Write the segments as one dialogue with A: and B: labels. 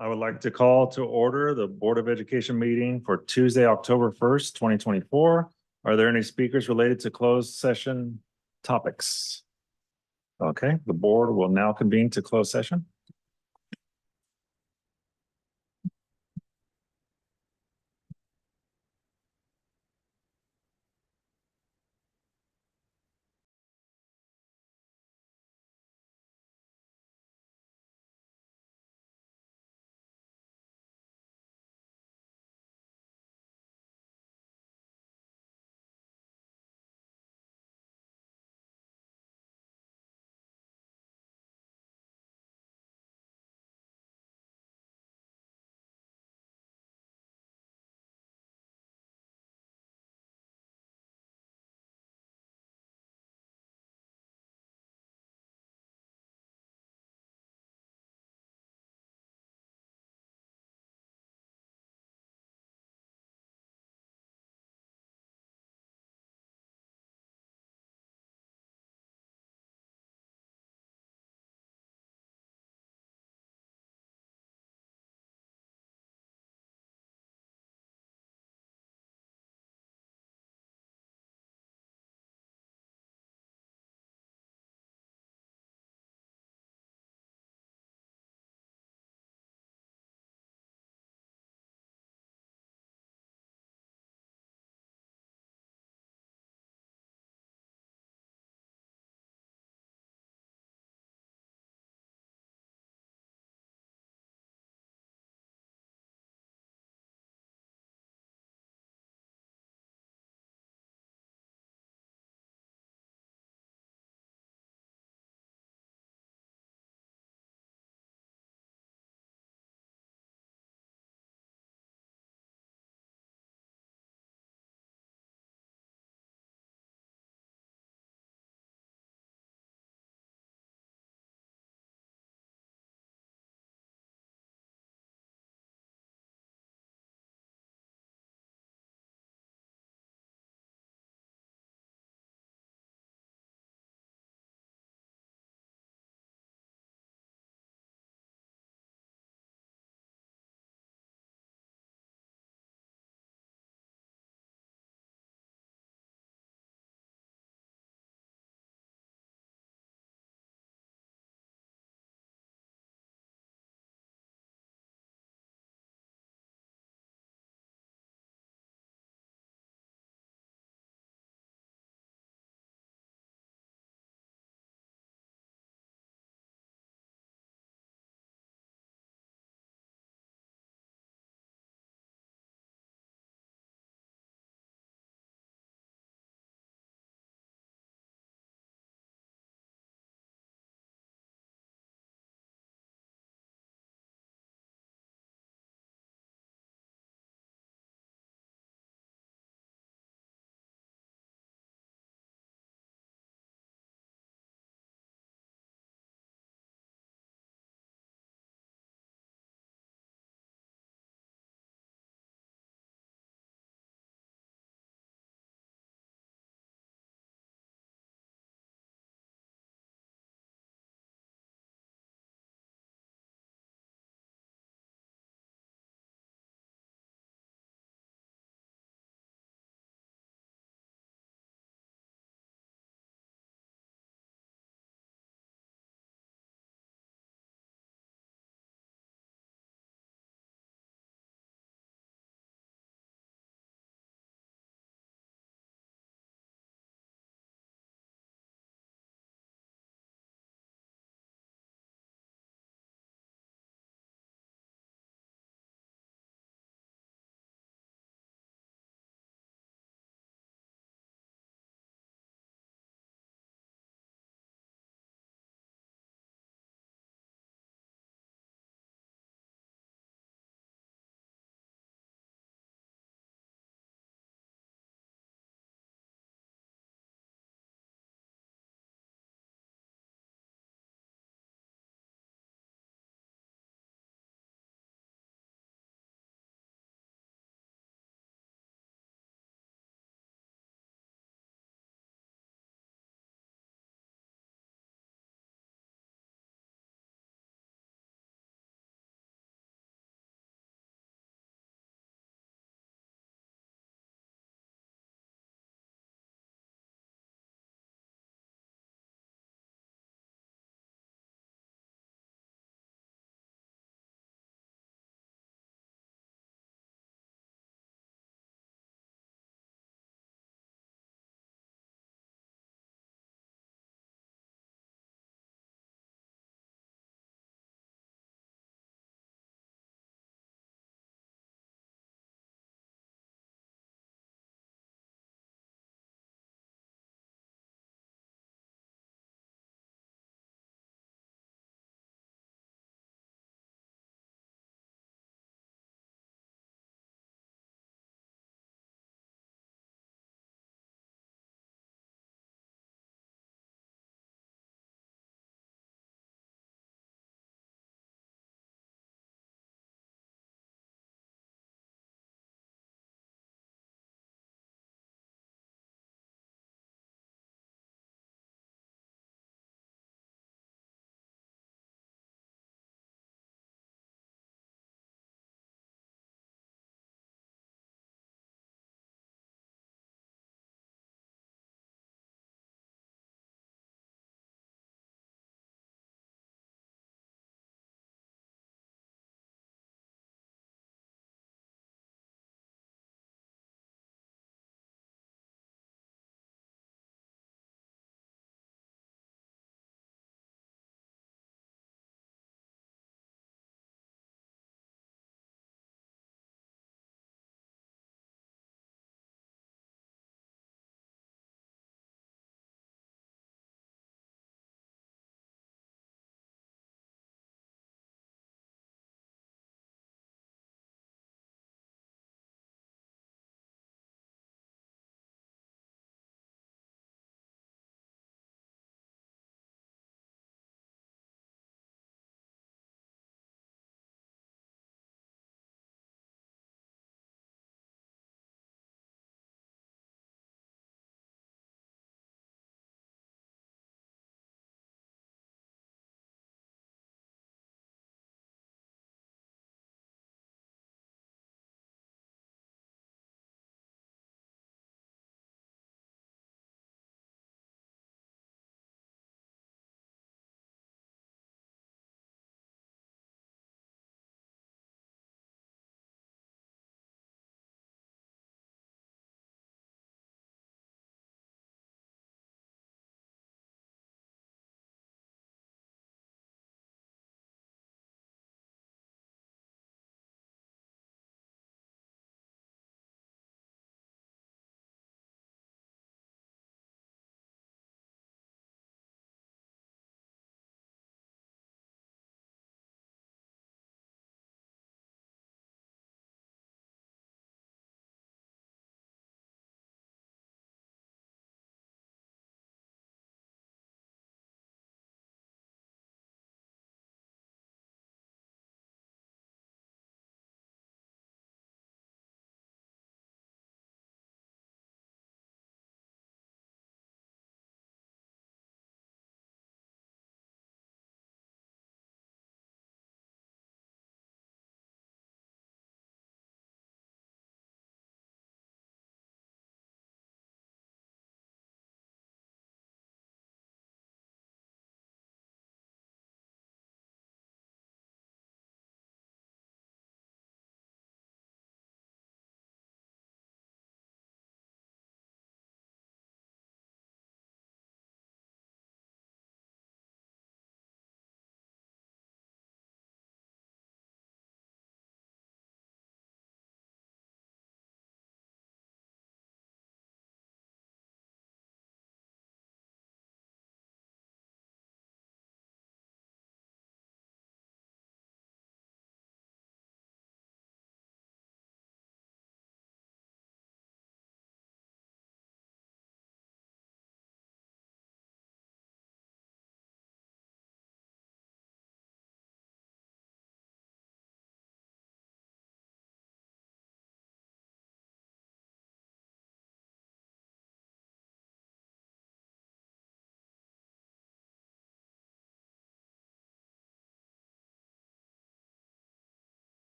A: I would like to call to order the Board of Education meeting for Tuesday, October 1st, 2024. Are there any speakers related to closed session topics? Okay, the board will now convene to close session.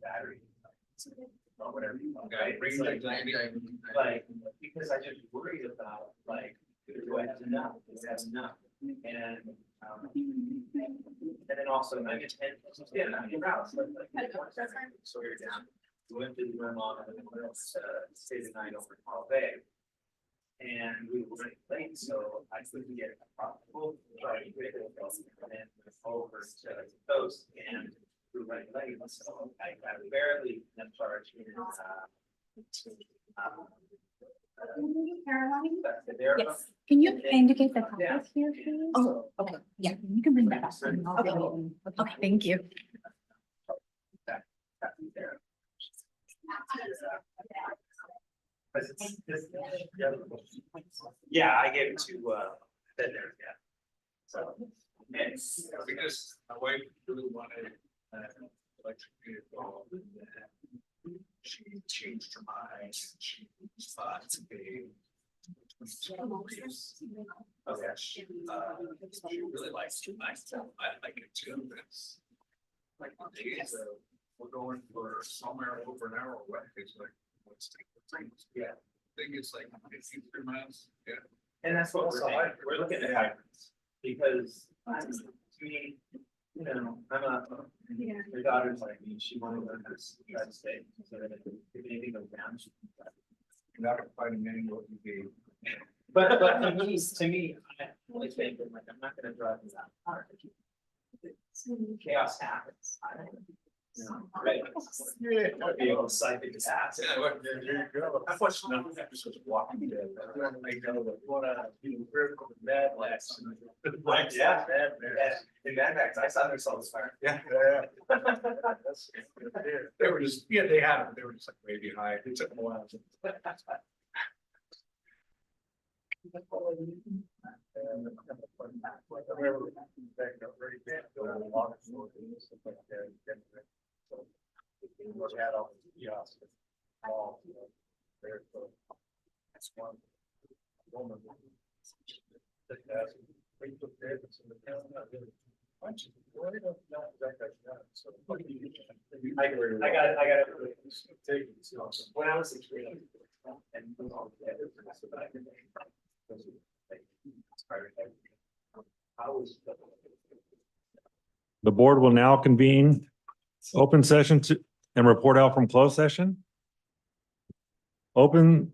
B: battery. Or whatever. Okay, bring like, because I just worried about, like, do I have enough? Do I have enough? And then also, I get 10, yeah, I mean, routes, like, so you're down. We went to the Vermont and then stay the night over in Carl Bay. And we were running late, so I couldn't get a profitable, right, and over to the coast, and we were running late, so I barely enough charge in,
C: Yes, can you indicate the
B: Yeah.
C: topic here, please?
B: Oh,
C: okay, yeah, you can bring that up. Okay, thank you.
B: Yeah, I gave it to, there, yeah. So, it's,
D: Because my wife really wanted electric vehicle. And she changed her mind. She thought to be.
B: okay.
D: She really likes it. I like it too. It's like days, we're going for somewhere over an hour away. It's like, what's the thing?
B: Yeah.
D: Thing is like 53 miles. Yeah.
B: And that's what we're looking at hybrids, because to me, you know, your daughter's like me, she wanted to learn how to try to stay, so that if anything goes down, she can try.
D: You're not fighting anyone you gave.
B: But to me, I only think that, like, I'm not gonna drive this out. Chaos happens. I don't know. Right. I'd be able to cite the task.
D: Yeah, well, there you go. I watched none of episodes of Walking Dead. I know that one critical Mad Max.
B: Like, yeah, in Mad Max, I saw their souls fire.
D: Yeah. They were just, yeah, they had them. They were just like way behind. It took them a while.
B: That's one. I got it. When I was a kid.
A: The board will now convene open session and report out from closed session. Open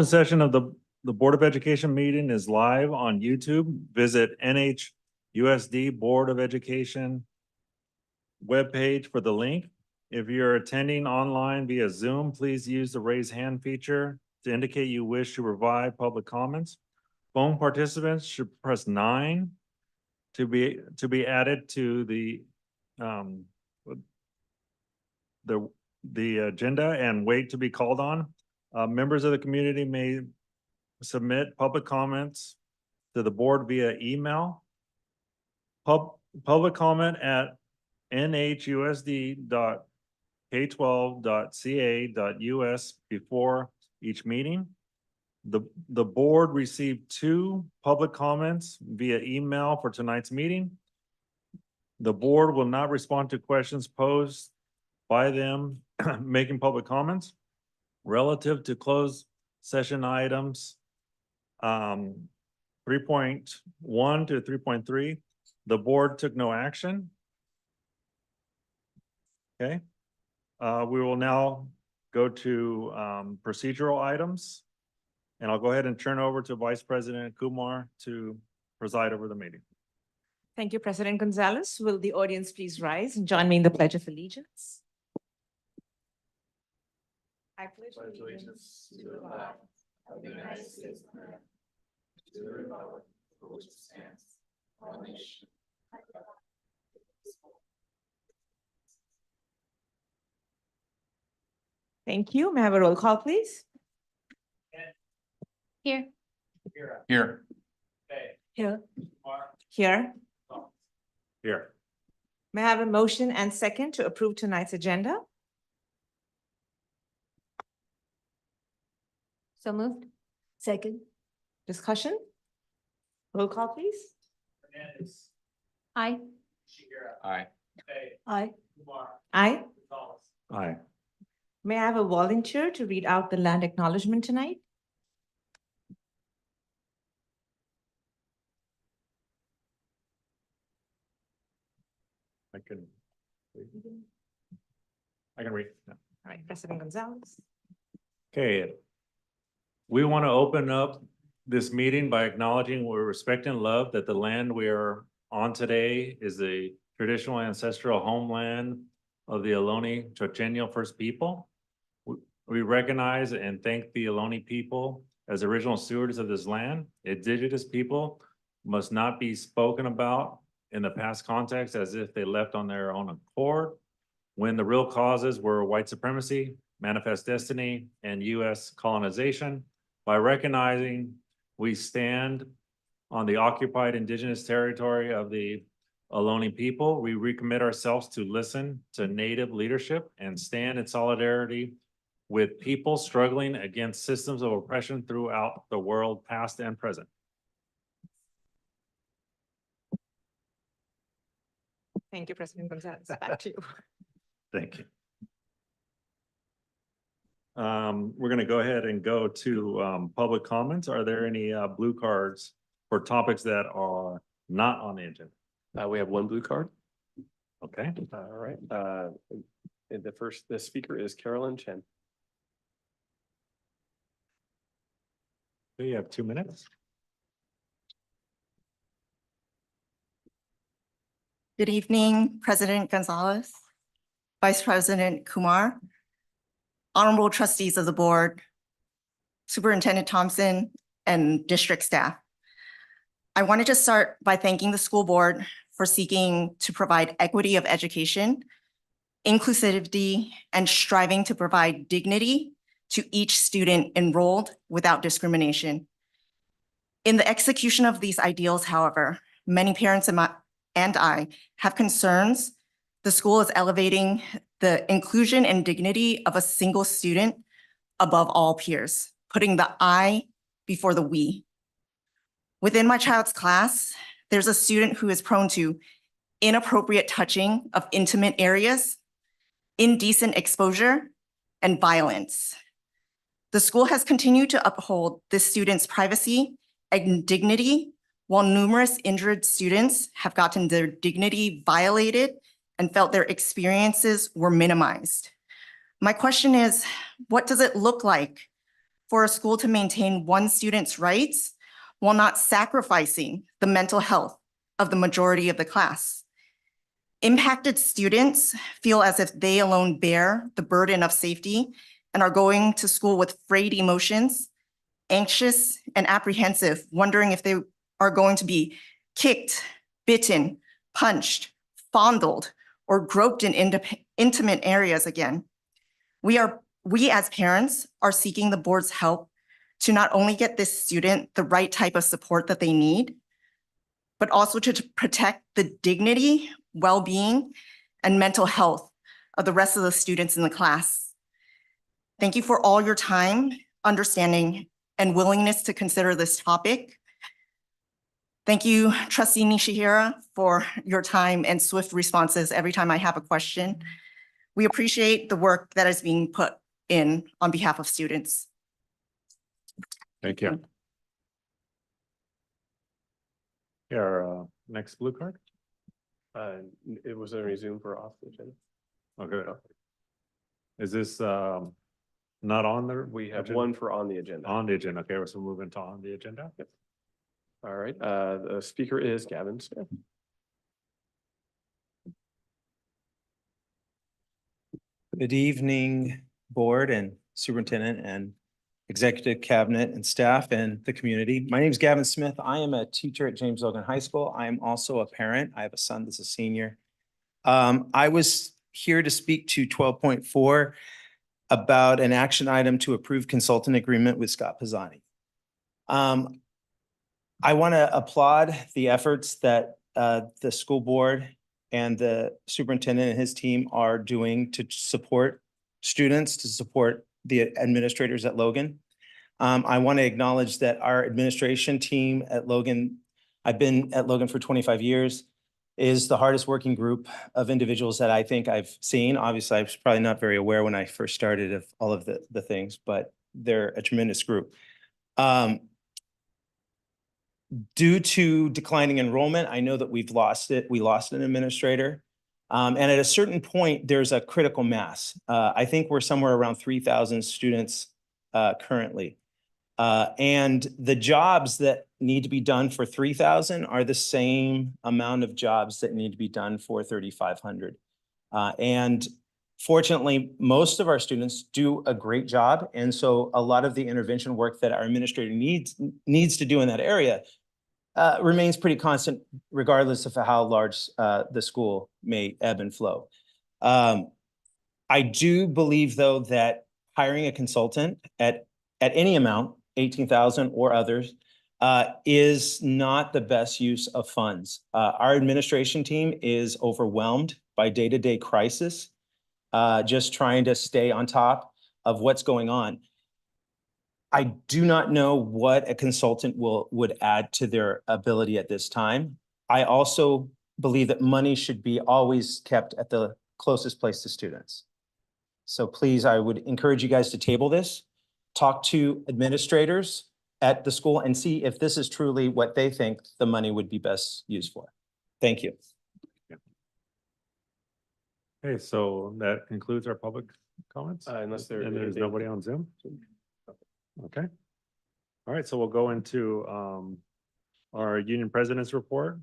A: session of the Board of Education meeting is live on YouTube. Visit NHUSD Board of Education webpage for the link. If you're attending online via Zoom, please use the raise hand feature to indicate you wish to provide public comments. Phone participants should press 9 to be added to the agenda and wait to be called on. Members of the community may submit public comments to the board via email. Public comment at nhusd.k12.ca.us before each meeting. The board received 2 public comments via email for tonight's meeting. The board will not respond to questions posed by them making public comments relative to closed session items 3.1 to 3.3. The board took no action. Okay. We will now go to procedural items. And I'll go ahead and turn over to Vice President Kumar to preside over the meeting.
E: Thank you, President Gonzalez. Will the audience please rise and join me in the Pledge of Allegiance? I pledge allegiance to the flag of the United States of America, to the republic for which it stands, one nation. Thank you. May I have a roll call, please?
C: Here.
D: Here.
E: Here. Here.
A: Here.
E: May I have a motion and second to approve tonight's agenda?
C: So moved. Second.
E: Discussion? Roll call, please.
B: Hernandez,
C: Aye.
B: Shihira,
D: Aye.
B: Hey,
C: Aye.
B: Kumar,
F: Aye.
A: Aye.
F: May I have a volunteer to read out the land acknowledgement tonight?
A: I can. I can read. Yeah.
F: All right, President Gonzalez.
A: Okay. We want to open up this meeting by acknowledging we respect and love that the land we are on today is the traditional ancestral homeland of the Ohlone Chochenyo First People. We recognize and thank the Ohlone people as original stewards of this land. Indigenous people must not be spoken about in the past context as if they left on their own accord, when the real causes were white supremacy, manifest destiny, and US colonization. By recognizing we stand on the occupied indigenous territory of the Ohlone people, we recommit ourselves to listen to Native leadership and stand in solidarity with people struggling against systems of oppression throughout the world, past and present.
F: Thank you, President Gonzalez. Back to you.
A: Thank you. We're gonna go ahead and go to public comments. Are there any blue cards for topics that are not on the agenda?
G: We have one blue card.
A: Okay,
G: All right. And the speaker is Carolyn Chen.
A: you have 2 minutes.
H: Good evening, President Gonzalez, Vice President Kumar, honorable trustees of the board, Superintendent Thompson, and district staff. I wanted to start by thanking the school board for seeking to provide equity of education, inclusivity, and striving to provide dignity to each student enrolled without discrimination. In the execution of these ideals, however, many parents and I have concerns the school is elevating the inclusion and dignity of a single student above all peers, putting the I before the we. Within my child's class, there's a student who is prone to inappropriate touching of intimate areas, indecent exposure, and violence. The school has continued to uphold this student's privacy and dignity, while numerous injured students have gotten their dignity violated and felt their experiences were minimized. My question is, what does it look like for a school to maintain one student's rights while not sacrificing the mental health of the majority of the class? Impacted students feel as if they alone bear the burden of safety and are going to school with frayed emotions, anxious and apprehensive, wondering if they are going to be kicked, bitten, punched, fondled, or groped in intimate areas again. We as parents are seeking the board's help to not only get this student the right type of support that they need, but also to protect the dignity, well-being, and mental health of the rest of the students in the class. Thank you for all your time, understanding, and willingness to consider this topic. Thank you, Trustee Nishihira, for your time and swift responses every time I have a question. We appreciate the work that is being put in on behalf of students.
A: Thank you. Here, next blue card.
G: It was a resume for off the agenda.
A: Okay. Is this not on there?
G: We have
A: Agenda?
G: one for on the agenda.
A: On the agenda. Okay, so moving to on the agenda.
G: All right. The speaker is Gavin Smith.
I: Good evening, board and superintendent and executive cabinet and staff and the community. My name is Gavin Smith. I am a teacher at James Logan High School. I am also a parent. I have a son that's a senior. I was here to speak to 12.4 about an action item to approve consultant agreement with Scott Pisani. I want to applaud the efforts that the school board and the superintendent and his team are doing to support students, to support the administrators at Logan. I want to acknowledge that our administration team at Logan, I've been at Logan for 25 years. is the hardest working group of individuals that I think I've seen. Obviously, I was probably not very aware when I first started of all of the things, but they're a tremendous group. Due to declining enrollment, I know that we've lost it. We lost an administrator. And at a certain point, there's a critical mass. I think we're somewhere around 3,000 students currently. And the jobs that need to be done for 3,000 are the same amount of jobs that need to be done for 3,500. And fortunately, most of our students do a great job. And so a lot of the intervention work that our administrator needs to do in that area remains pretty constant regardless of how large the school may ebb and flow. I do believe, though, that hiring a consultant at any amount, 18,000 or others, is not the best use of funds. Our administration team is overwhelmed by day-to-day crisis, just trying to stay on top of what's going on. I do not know what a consultant would add to their ability at this time. I also believe that money should be always kept at the closest place to students. So please, I would encourage you guys to table this, talk to administrators at the school and see if this is truly what they think the money would be best used for. Thank you.
A: Okay, so that concludes our public comments?
G: Unless there.
A: And there's nobody on Zoom? Okay. All right, so we'll go into our union president's report.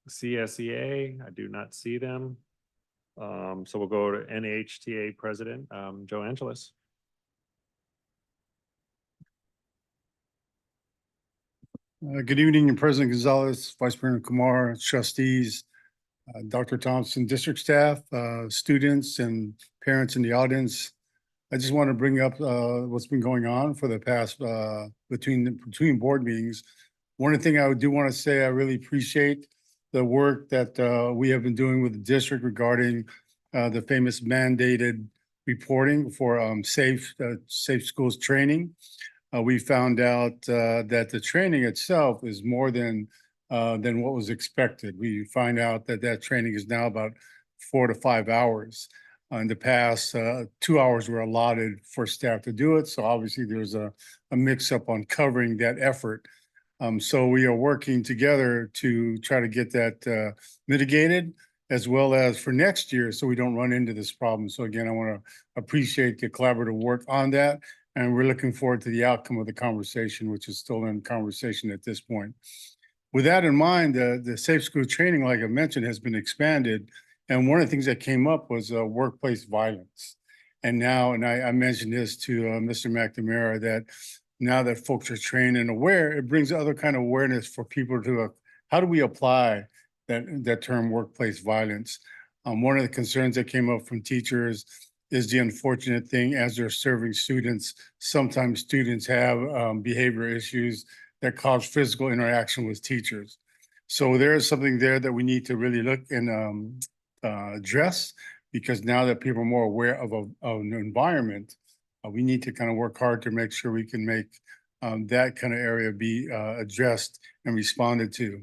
A: CSEA, I do not see them. So we'll go to NHTA president, Joe Angeles.
J: Good evening, President Gonzalez, Vice President Kumar, trustees, Dr. Thompson, district staff, students and parents in the audience. I just want to bring up what's been going on for the past between board meetings. One thing I do want to say, I really appreciate the work that we have been doing with the district regarding the famous mandated reporting for safe schools training. We found out that the training itself is more than what was expected. We find out that training is now about 4 to 5 hours. In the past, 2 hours were allotted for staff to do it. So obviously there's a mix-up on covering that effort. So we are working together to try to get that mitigated, as well as for next year, so we don't run into this problem. So again, I want to appreciate the collaborative work on that. And we're looking forward to the outcome of the conversation, which is still in conversation at this point. With that in mind, the Safe School Training, like I mentioned, has been expanded. And one of the things that came up was workplace violence. And now, I mentioned this to Mr. McNamara, that now that folks are trained and aware, it brings other kind of awareness for people to, how do we apply that term workplace violence? One of the concerns that came up from teachers is the unfortunate thing, as they're serving students, sometimes students have behavior issues that cause physical interaction with teachers. So there is something there that we need to really look and address, because now that people are more aware of an environment, we need to kind of work hard to make sure we can make that kind of area be addressed and responded to.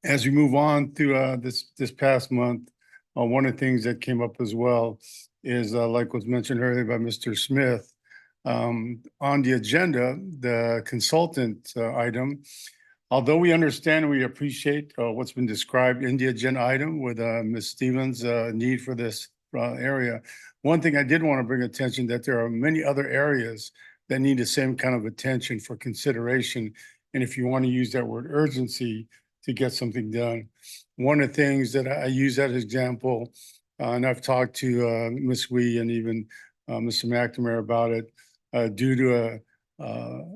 J: As we move on through this past month, one of the things that came up as well is, like was mentioned earlier by Mr. Smith, on the agenda, the consultant item. Although we understand and we appreciate what's been described in the agenda item with Ms. Stevens' need for this area, one thing I did want to bring attention, that there are many other areas that need the same kind of attention for consideration. And if you want to use that word urgency to get something done. One of the things that I use that example, and I've talked to Ms. Wee and even Mr. McNamara about it, due to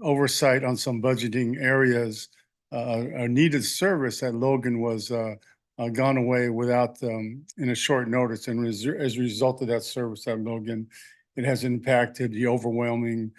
J: oversight on some budgeting areas, a needed service at Logan was gone away without, in a short notice. And as a result of that service at Logan, it has impacted the overwhelming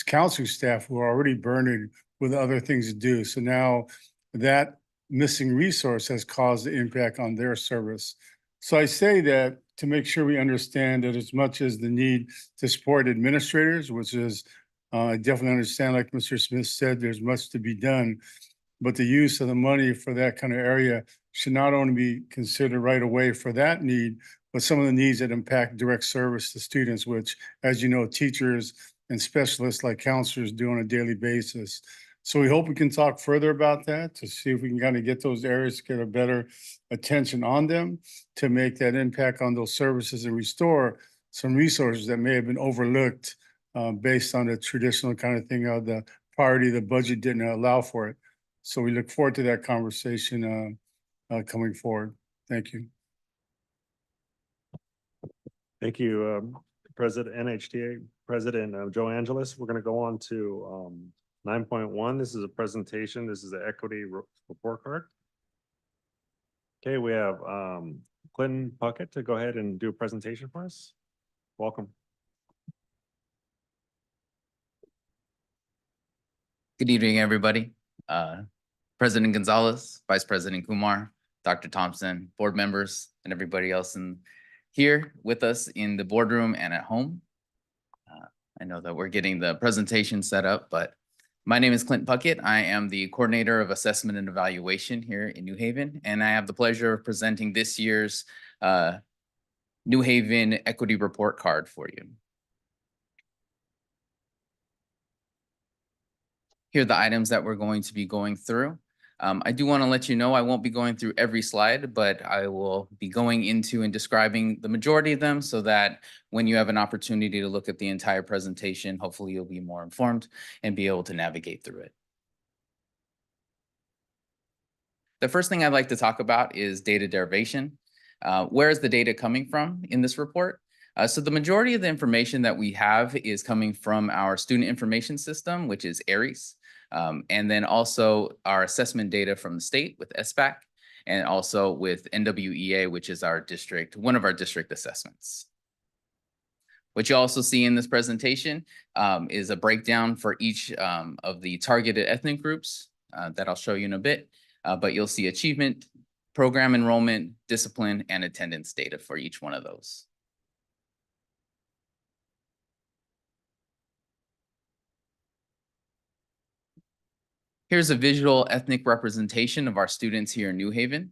J: counseling staff who are already burdened with other things to do. So now that missing resource has caused the impact on their service. So I say that to make sure we understand that as much as the need to support administrators, which is, I definitely understand, like Mr. Smith said, there's much to be done. but the use of the money for that kind of area should not only be considered right away for that need, but some of the needs that impact direct service to students, which, as you know, teachers and specialists like counselors do on a daily basis. So we hope we can talk further about that to see if we can kind of get those areas to get a better attention on them, to make that impact on those services and restore some resources that may have been overlooked based on the traditional kind of thing of the priority, the budget didn't allow for it. So we look forward to that conversation coming forward. Thank you.
A: Thank you, President, NHTA President Joe Angeles. We're going to go on to 9.1. This is a presentation. This is the equity report card. Okay, we have Clinton Puckett to go ahead and do a presentation for us. Welcome.
K: Good evening, everybody. President Gonzalez, Vice President Kumar, Dr. Thompson, board members, and everybody else here with us in the boardroom and at home. I know that we're getting the presentation set up, but my name is Clint Puckett. I am the Coordinator of Assessment and Evaluation here in New Haven, and I have the pleasure of presenting this year's New Haven Equity Report Card for you. Here are the items that we're going to be going through. I do want to let you know I won't be going through every slide, but I will be going into and describing the majority of them so that when you have an opportunity to look at the entire presentation, hopefully you'll be more informed and be able to navigate through it. The first thing I'd like to talk about is data derivation. Where is the data coming from in this report? So the majority of the information that we have is coming from our student information system, which is ARIES. And then also our assessment data from the state with SBAC, and also with NWEA, which is our district, one of our district assessments. What you also see in this presentation is a breakdown for each of the targeted ethnic groups that I'll show you in a bit, but you'll see achievement, program enrollment, discipline, and attendance data for each one of those. Here's a visual ethnic representation of our students here in New Haven.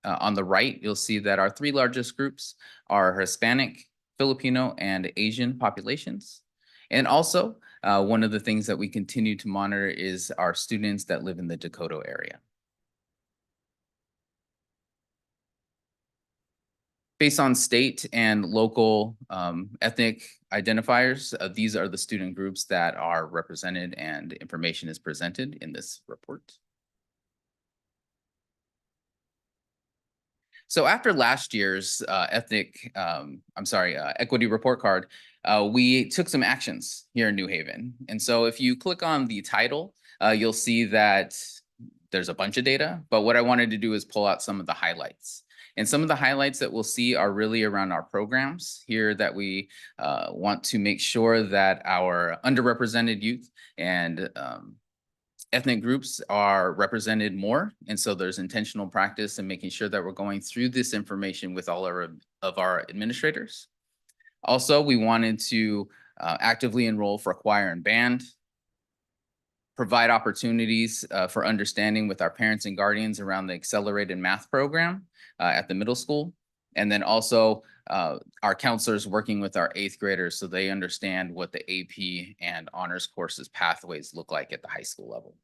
K: On the right, you'll see that our three largest groups are Hispanic, Filipino, and Asian populations. And also, one of the things that we continue to monitor is our students that live in the Dakota area. Based on state and local ethnic identifiers, these are the student groups that are represented and information is presented in this report. So after last year's equity report card, we took some actions here in New Haven. And so if you click on the title, you'll see that there's a bunch of data, but what I wanted to do is pull out some of the highlights. And some of the highlights that we'll see are really around our programs here that we want to make sure that our underrepresented youth and ethnic groups are represented more. And so there's intentional practice in making sure that we're going through this information with all of our administrators. Also, we wanted to actively enroll for choir and band, provide opportunities for understanding with our parents and guardians around the accelerated math program at the middle school. And then also our counselors working with our 8th graders so they understand what the AP and honors courses pathways look like at the high school level.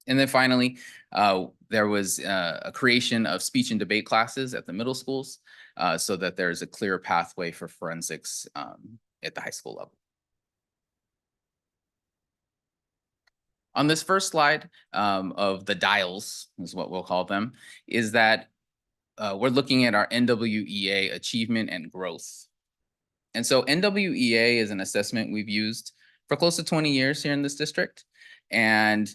K: And then finally, there was a creation of speech and debate classes at the middle schools so that there's a clear pathway for forensics at the high school level. On this first slide of the dials, is what we'll call them, is that we're looking at our NWEA achievement and growth. And so NWEA is an assessment we've used for close to 20 years here in this district. And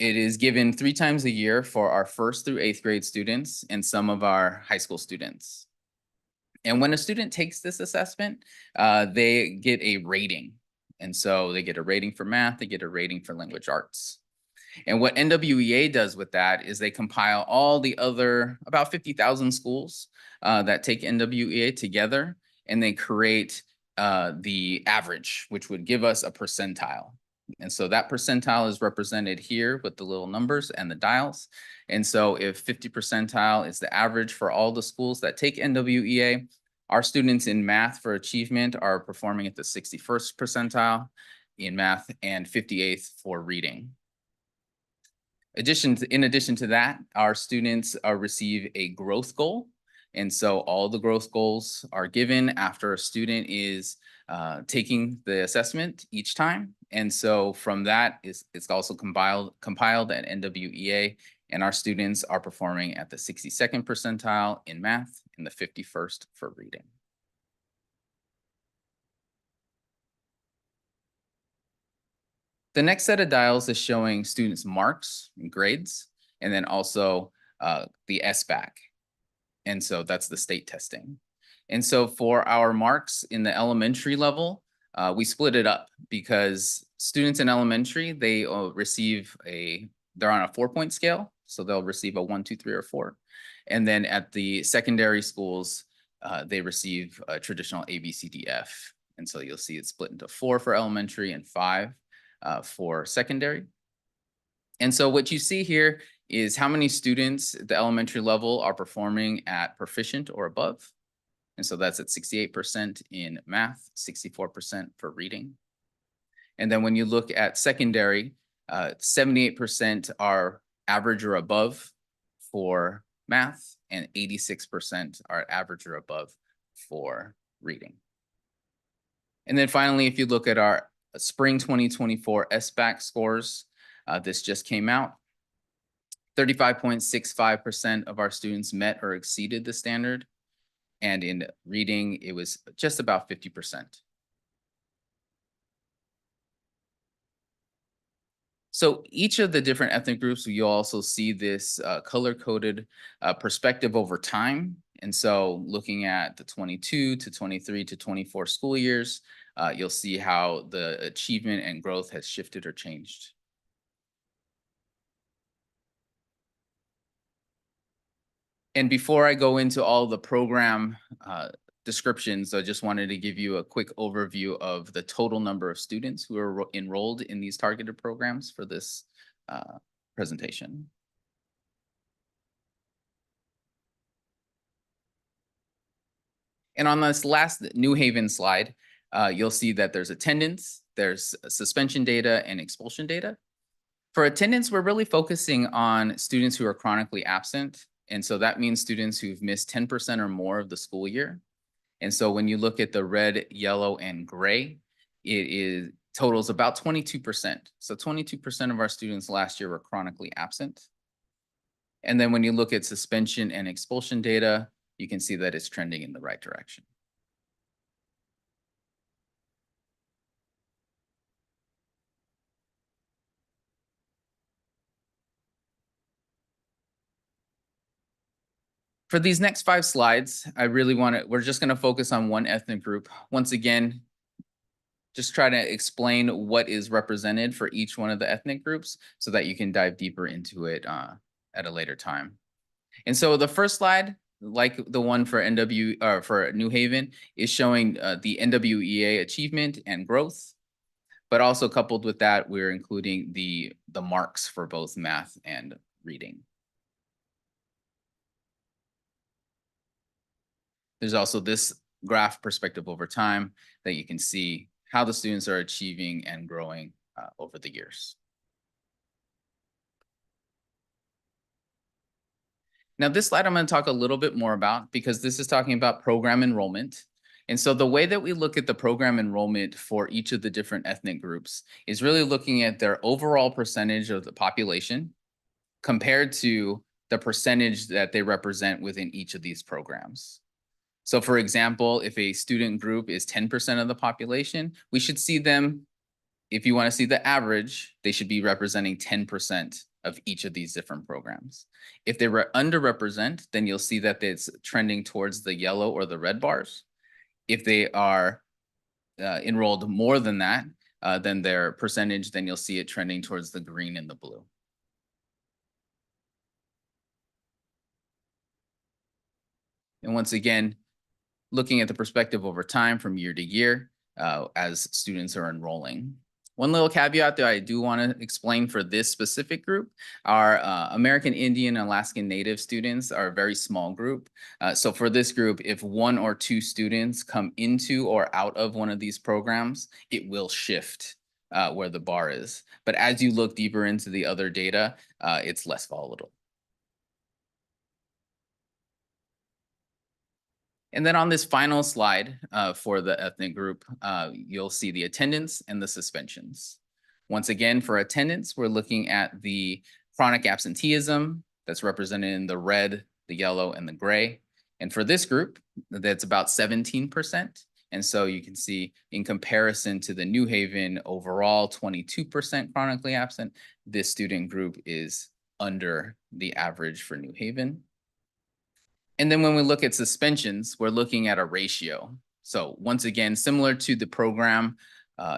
K: it is given 3 times a year for our 1st through 8th grade students and some of our high school students. And when a student takes this assessment, they get a rating. And so they get a rating for math, they get a rating for language arts. And what NWEA does with that is they compile all the other about 50,000 schools that take NWEA together, and they create the average, which would give us a percentile. And so that percentile is represented here with the little numbers and the dials. And so if 50 percentile is the average for all the schools that take NWEA, our students in math for achievement are performing at the 61st percentile in math and 58th for reading. In addition to that, our students receive a growth goal. And so all the growth goals are given after a student is taking the assessment each time. And so from that, it's also compiled at NWEA, and our students are performing at the 62nd percentile in math and the 51st for reading. The next set of dials is showing students' marks and grades, and then also the SBAC. And so that's the state testing. And so for our marks in the elementary level, we split it up because students in elementary, they they're on a 4-point scale. So they'll receive a 1, 2, 3, or 4. And then at the secondary schools, they receive a traditional A, B, C, D, F. And so you'll see it's split into 4 for elementary and 5 for secondary. And so what you see here is how many students at the elementary level are performing at proficient or above. And so that's at 68% in math, 64% for reading. And then when you look at secondary, 78% are average or above for math, and 86% are average or above for reading. And then finally, if you look at our spring 2024 SBAC scores, this just came out. 35.65% of our students met or exceeded the standard. And in reading, it was just about 50%. So each of the different ethnic groups, you'll also see this color-coded perspective over time. And so looking at the 22 to 23 to 24 school years, you'll see how the achievement and growth has shifted or changed. And before I go into all the program descriptions, I just wanted to give you a quick overview of the total number of students who are enrolled in these targeted programs for this presentation. And on this last New Haven slide, you'll see that there's attendance, there's suspension data, and expulsion data. For attendance, we're really focusing on students who are chronically absent. And so that means students who've missed 10% or more of the school year. And so when you look at the red, yellow, and gray, it totals about 22%. So 22% of our students last year were chronically absent. And then when you look at suspension and expulsion data, you can see that it's trending in the right direction. For these next 5 slides, we're just going to focus on one ethnic group. Once again, just try to explain what is represented for each one of the ethnic groups so that you can dive deeper into it at a later time. And so the first slide, like the one for for New Haven, is showing the NWEA achievement and growth. But also coupled with that, we're including the marks for both math and reading. There's also this graph perspective over time that you can see how the students are achieving and growing over the years. Now, this slide I'm going to talk a little bit more about because this is talking about program enrollment. And so the way that we look at the program enrollment for each of the different ethnic groups is really looking at their overall percentage of the population compared to the percentage that they represent within each of these programs. So for example, if a student group is 10% of the population, we should see them, if you want to see the average, they should be representing 10% of each of these different programs. If they were underrepresented, then you'll see that it's trending towards the yellow or the red bars. If they are enrolled more than that, then their percentage, then you'll see it trending towards the green and the blue. And once again, looking at the perspective over time from year to year as students are enrolling. One little caveat that I do want to explain for this specific group, our American Indian and Alaskan Native students are a very small group. So for this group, if 1 or 2 students come into or out of one of these programs, it will shift where the bar is. But as you look deeper into the other data, it's less volatile. And then on this final slide for the ethnic group, you'll see the attendance and the suspensions. Once again, for attendance, we're looking at the chronic absenteeism that's represented in the red, the yellow, and the gray. And for this group, that's about 17%. And so you can see in comparison to the New Haven overall 22% chronically absent, this student group is under the average for New Haven. And then when we look at suspensions, we're looking at a ratio. So once again, similar to the program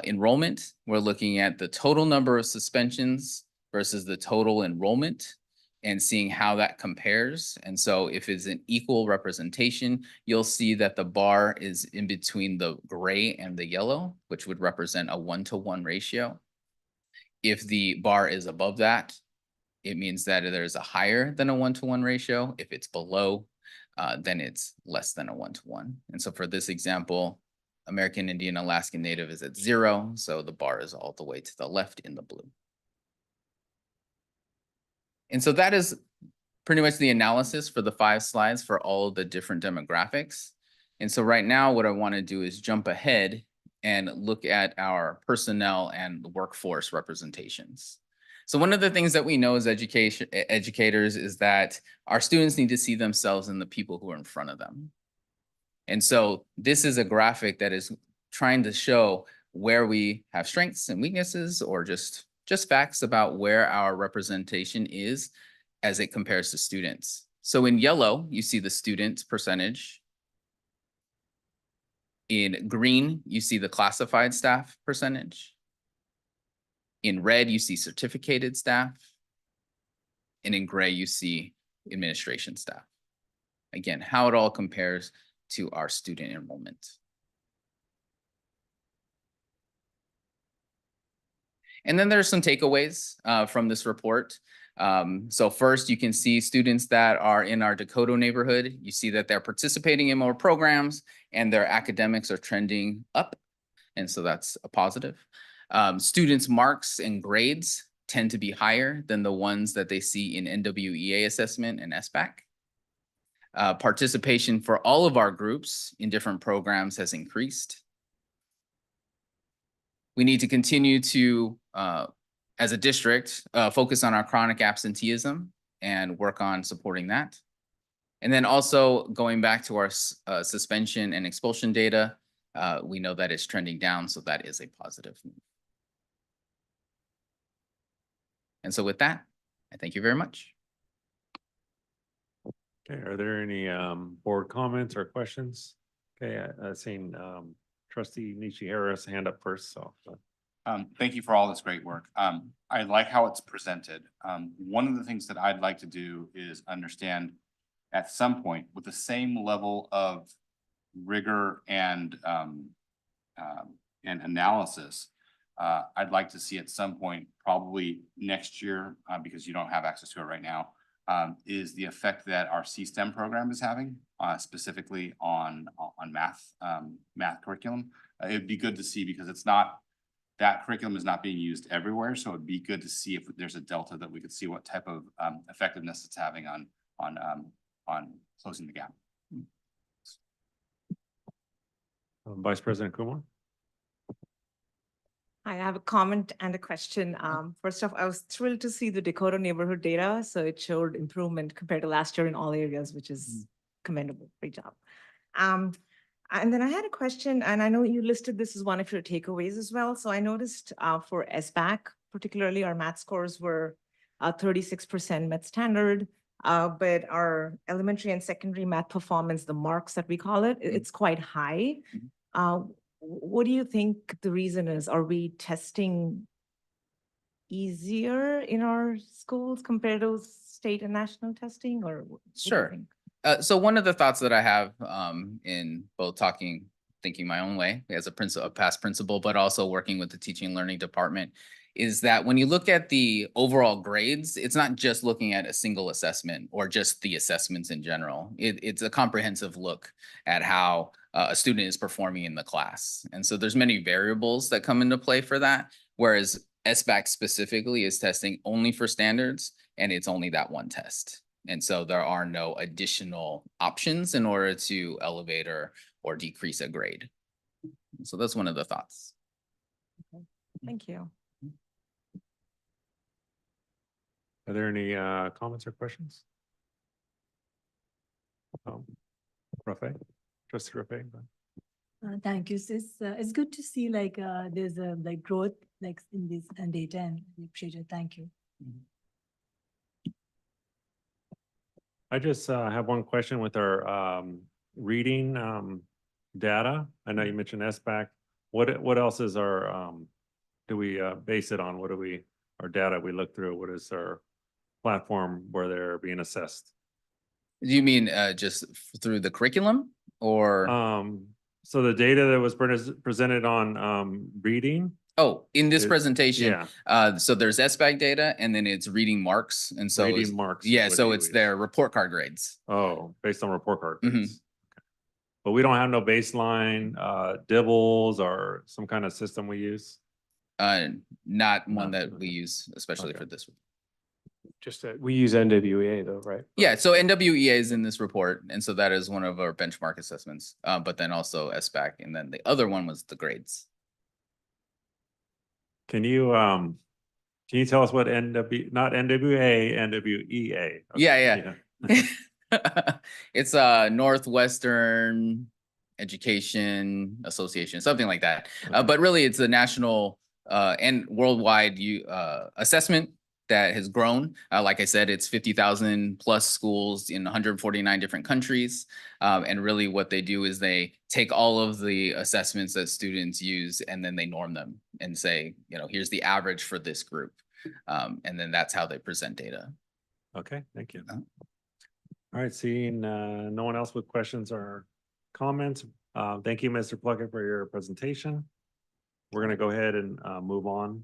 K: enrollment, we're looking at the total number of suspensions versus the total enrollment and seeing how that compares. And so if it's an equal representation, you'll see that the bar is in between the gray and the yellow, which would represent a 1-to-1 ratio. If the bar is above that, it means that there's a higher than a 1-to-1 ratio. If it's below, then it's less than a 1-to-1. And so for this example, American Indian Alaskan Native is at 0. So the bar is all the way to the left in the blue. And so that is pretty much the analysis for the 5 slides for all of the different demographics. And so right now what I want to do is jump ahead and look at our personnel and workforce representations. So one of the things that we know as educators is that our students need to see themselves in the people who are in front of them. And so this is a graphic that is trying to show where we have strengths and weaknesses, or just facts about where our representation is as it compares to students. So in yellow, you see the student percentage. In green, you see the classified staff percentage. In red, you see certificated staff. And in gray, you see administration staff. Again, how it all compares to our student enrollment. And then there's some takeaways from this report. So first, you can see students that are in our Dakota neighborhood. You see that they're participating in more programs and their academics are trending up. And so that's a positive. Students' marks and grades tend to be higher than the ones that they see in NWEA assessment and SBAC. Participation for all of our groups in different programs has increased. We need to continue to, as a district, focus on our chronic absenteeism and work on supporting that. And then also going back to our suspension and expulsion data, we know that it's trending down, so that is a positive move. And so with that, I thank you very much.
E: Okay, are there any board comments or questions? Okay, I've seen trustee Nishi Harris hand up first, so.
L: Thank you for all this great work. I like how it's presented. One of the things that I'd like to do is understand at some point with the same level of rigor and analysis, I'd like to see at some point, probably next year, because you don't have access to it right now, is the effect that our C-STEM program is having, specifically on math curriculum. It'd be good to see, because it's not, that curriculum is not being used everywhere. So it'd be good to see if there's a delta that we could see what type of effectiveness it's having on closing the gap.
E: Vice President Kumar.
F: I have a comment and a question. First off, I was thrilled to see the Dakota neighborhood data. So it showed improvement compared to last year in all areas, which is commendable. Great job. And then I had a question, and I know you listed this as one of your takeaways as well. So I noticed for SBAC, particularly our math scores were 36% met standard, but our elementary and secondary math performance, the marks that we call it, it's quite high. What do you think the reason is? Are we testing easier in our schools compared to state and national testing, or?
K: Sure. So one of the thoughts that I have in both talking thinking my own way as a principal, a past principal, but also working with the teaching and learning department, is that when you look at the overall grades, it's not just looking at a single assessment or just the assessments in general. It's a comprehensive look at how a student is performing in the class. And so there's many variables that come into play for that, whereas SBAC specifically is testing only for standards, and it's only that one test. And so there are no additional options in order to elevate or decrease a grade. So that's one of the thoughts.
F: Thank you.
A: Are there any comments or questions? Rafe, trustee Rafe.
C: Thank you, sis. It's good to see like there's a like growth like in this data, and we appreciate it. Thank you.
A: I just have one question with our reading data. I know you mentioned SBAC. What else is our do we base it on? What do we, our data we look through? What is our platform where they're being assessed?
K: Do you mean just through the curriculum or?
A: So the data that was presented on reading.
K: Oh, in this presentation,
A: Yeah,
K: so there's SBAC data and then it's reading marks. And so,
A: reading marks.
K: yeah,
A: what
K: so
A: do
K: it's
A: we-
K: their report card grades.
A: Oh, based on report card.
K: Mhm.
A: grades. Okay. But we don't have no baseline, DIBELS or some kind of system we use?
K: Not one
A: No,
K: that we
A: okay.
K: use, especially
A: Okay.
K: for this.
G: Just we use NWEA though, right?
K: Yeah, so NWEA is in this report, and so that is one of our benchmark assessments, but then also SBAC, and then the other one was the grades.
A: Can you tell us what not NWA, NWEA?
K: Yeah. It's Northwestern Education Association, something like that.
A: Okay.
K: But really, it's a national and worldwide assessment that has grown. Like I said, it's 50,000 plus schools in 149 different countries. And really what they do is they take all of the assessments that students use and then they norm them and say, you know, here's the average for this group. And then that's how they present data.
A: Okay, thank you.
K: Uh-huh.
A: All right, seeing no one else with questions or comments. Thank you, Mr. Pluckett, for your presentation. We're gonna go ahead and move on.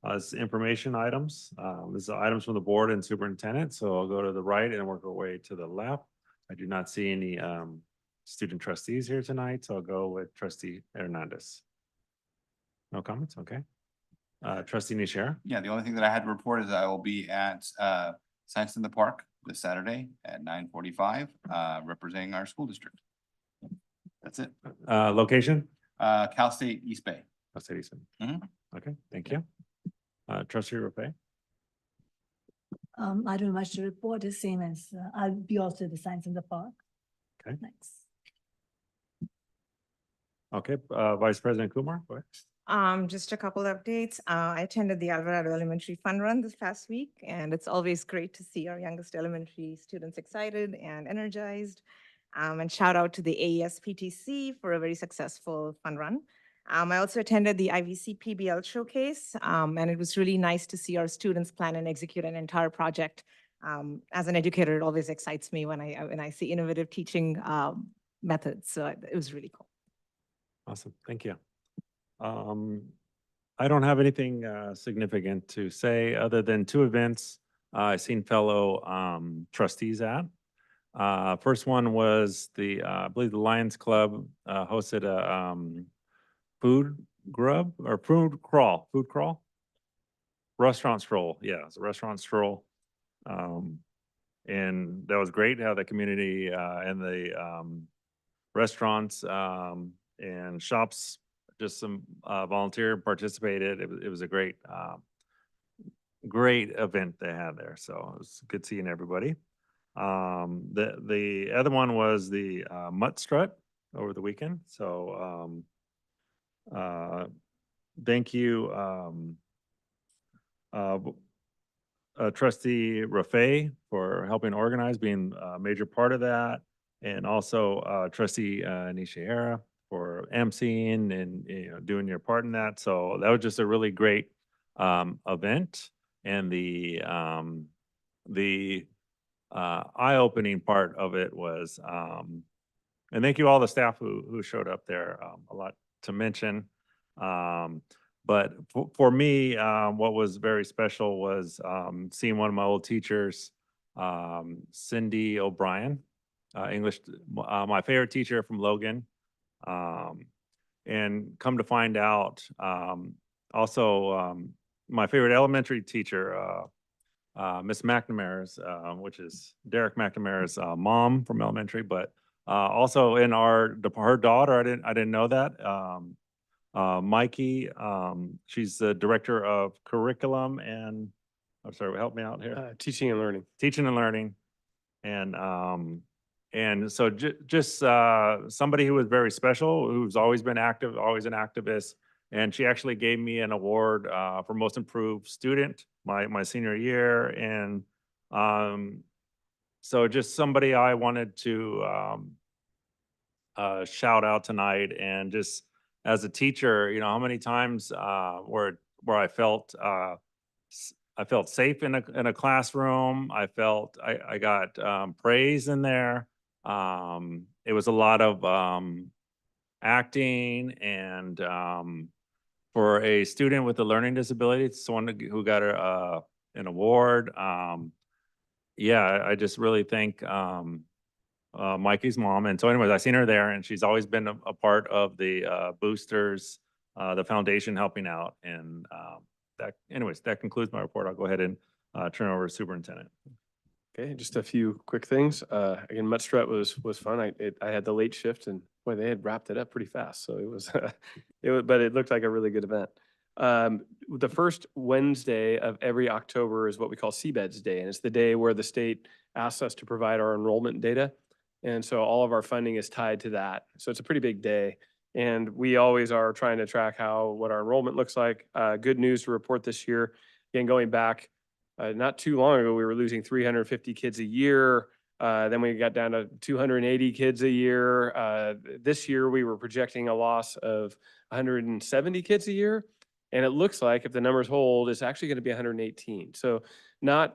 A: As information items, this is items from the board and superintendent. So I'll go to the right and work our way to the left. I do not see any student trustees here tonight, so I'll go with trustee Hernandez. No comments, okay. Trustee Nishera.
L: Yeah, the only thing that I had to report is I will be at Science in the Park this Saturday at 9:45, representing our school district. That's it.
A: Location?
L: Cal State East Bay.
A: I'll say Eason.
L: Mhm.
A: Okay, thank you. Trustee Rupe.
C: I don't know much to report, the same as I'll be also at the Science in the Park.
A: Okay.
C: Thanks.
A: Okay, Vice President Kumar, go ahead.
F: Just a couple of updates. I attended the Alvarado Elementary Fun Run this past week, and it's always great to see our youngest elementary students excited and energized. And shout out to the AES PTC for a very successful fun run. I also attended the IVC PBL showcase, and it was really nice to see our students plan and execute an entire project. As an educator, it always excites me when I see innovative teaching methods. So it was really cool.
A: Awesome, thank you. I don't have anything significant to say other than two events I've seen fellow trustees at. First one was I believe the Lions Club hosted a food crawl, restaurant stroll. Yeah, it's a restaurant stroll. And that was great how the community and the restaurants and shops, just some volunteer participated. It was a great event they had there. So it was good seeing everybody. The other one was the Mutt Strut over the weekend. So thank you, Trustee Rafe for helping organize, being a major part of that. And also Trustee Nishihara for emceeing and doing your part in that. So that was just a really great event. And the eye-opening part of it was and thank you all the staff who showed up there. A lot to mention. But for me, what was very special was seeing one of my old teachers, Cindy O'Brien, English, my favorite teacher from Logan. And come to find out, also my favorite elementary teacher, Miss McNamara's, which is Derek McNamara's mom from elementary, but also in her daughter, I didn't know that. Mikey, she's the director of curriculum and, I'm sorry, help me out here.
G: Teaching and learning.
A: Teaching and learning. And so just somebody who was very special, who's always been active, always an activist. And she actually gave me an award for most improved student my senior year. And so just somebody I wanted to shout out tonight. And just as a teacher, you know, how many times where I felt safe in a classroom. I felt I got praise in there. It was a lot of acting, and for a student with a learning disability, it's someone who got an award. Yeah, I just really thank Mikey's mom. And so anyways, I seen her there, and she's always been a part of the boosters, the foundation helping out. And that concludes my report. I'll go ahead and turn it over to Superintendent.
G: Okay, just a few quick things. Again, Mutt Strut was fun. I had the late shift, and boy, they had wrapped it up pretty fast. So it was, but it looked like a really good event. The first Wednesday of every October is what we call Seabeds Day, and it's the day where the state asks us to provide our enrollment data. And so all of our funding is tied to that. So it's a pretty big day. And we always are trying to track what our enrollment looks like. Good news to report this year. Again, going back not too long ago, we were losing 350 kids a year. Then we got down to 280 kids a year. This year, we were projecting a loss of 170 kids a year. And it looks like if the numbers hold, it's actually going to be 118. So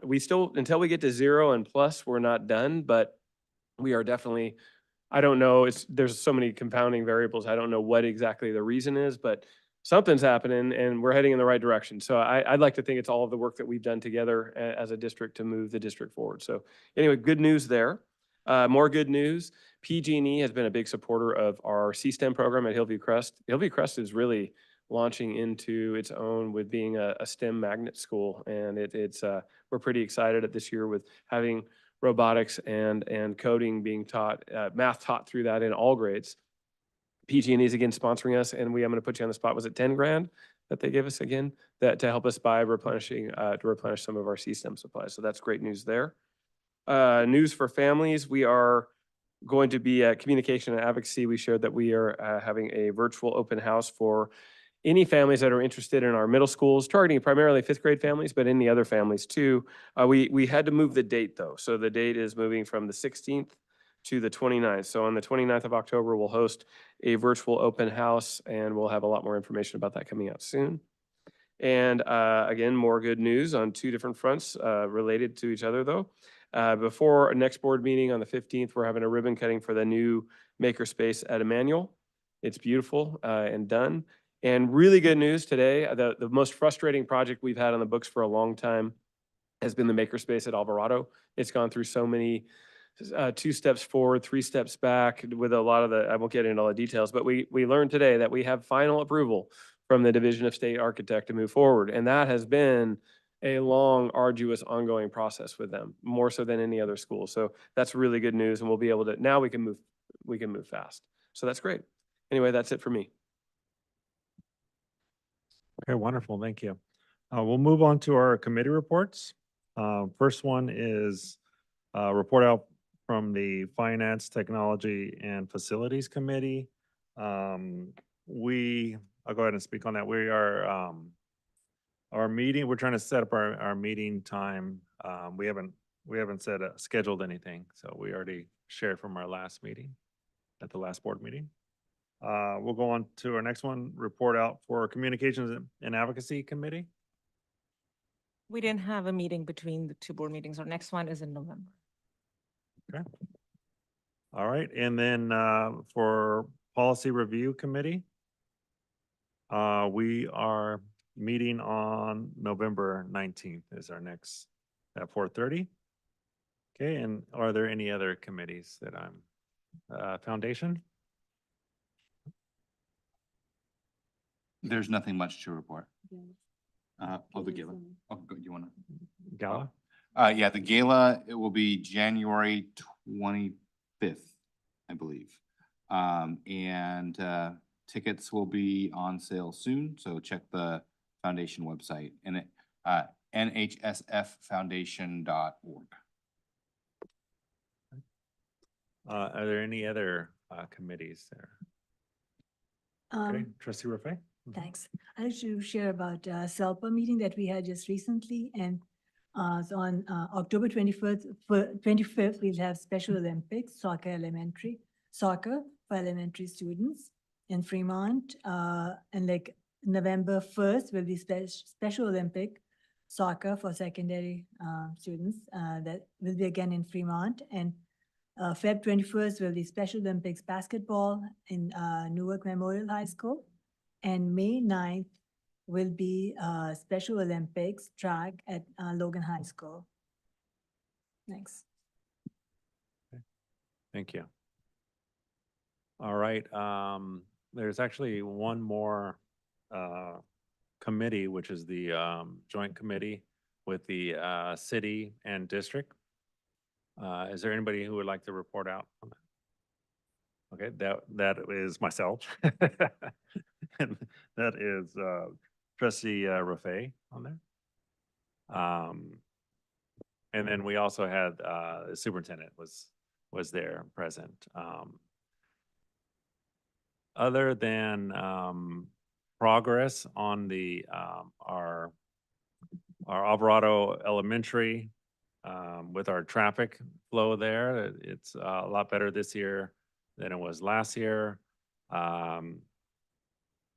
G: we still, until we get to 0 and plus, we're not done, but we are definitely, I don't know, there's so many compounding variables. I don't know what exactly the reason is, but something's happening and we're heading in the right direction. So I'd like to think it's all of the work that we've done together as a district to move the district forward. So anyway, good news there. More good news. PG&E has been a big supporter of our CSTEM program at Hillview Crest. Hillview Crest is really launching into its own with being a STEM magnet school. And we're pretty excited at this year with having robotics and coding being taught, math taught through that in all grades. PG&E is again sponsoring us, and I'm going to put you on the spot. Was it 10 grand that they gave us again to help us buy to replenish some of our CSTEM supplies? So that's great news there. News for families. We are going to be at Communication and Advocacy. We shared that we are having a virtual open house for any families that are interested in our middle schools, targeting primarily 5th grade families, but any other families too. We had to move the date though. So the date is moving from the 16th to the 29th. So on the 29th of October, we'll host a virtual open house, and we'll have a lot more information about that coming out soon. And again, more good news on 2 different fronts related to each other though. Before our next board meeting on the 15th, we're having a ribbon cutting for the new makerspace at Emmanuel. It's beautiful and done. And really good news today, the most frustrating project we've had on the books for a long time has been the makerspace at Alvarado. It's gone through so many 2 steps forward, 3 steps back with a lot of I won't get into all the details, but we learned today that we have final approval from the Division of State Architect to move forward. And that has been a long, arduous, ongoing process with them, more so than any other school. So that's really good news, and we'll be able to, now we can move fast. So that's great. Anyway, that's it for me.
A: Okay, wonderful. Thank you. We'll move on to our committee reports. First one is report out from the Finance, Technology, and Facilities Committee. I'll go ahead and speak on that. We are, our meeting, we're trying to set up our meeting time. We haven't scheduled anything, so we already shared from our last meeting, at the last board meeting. We'll go on to our next one, report out for Communications and Advocacy Committee.
F: We didn't have a meeting between the 2 board meetings. Our next one is in November.
A: Okay. All right, and then for Policy Review Committee, we are meeting on November 19th is our next at 4:30. Okay, and are there any other committees that Foundation?
L: There's nothing much to report. The gala. You wanna?
A: Gala?
L: Yeah, the gala, it will be January 25th, I believe. And tickets will be on sale soon, so check the foundation website and nhsffoundation.org.
A: Are there any other committees there? Okay, Trustee Rafe?
C: Thanks. I'd like to share about SELPA meeting that we had just recently, and so on October 25th, we'll have Special Olympics, soccer for elementary students in Fremont. And like November 1st will be Special Olympic soccer for secondary students. That will be again in Fremont. And Feb 21st will be Special Olympics basketball in Newark Memorial High School. And May 9th will be Special Olympics track at Logan High School. Thanks.
A: Thank you. All right, there's actually one more committee, which is the joint committee with the city and district. Is there anybody who would like to report out on that? Okay, that is myself. And that is Trustee Rafe on there. And then we also had the superintendent was there present. Other than progress on the our Alvarado Elementary with our traffic flow there, it's a lot better this year than it was last year.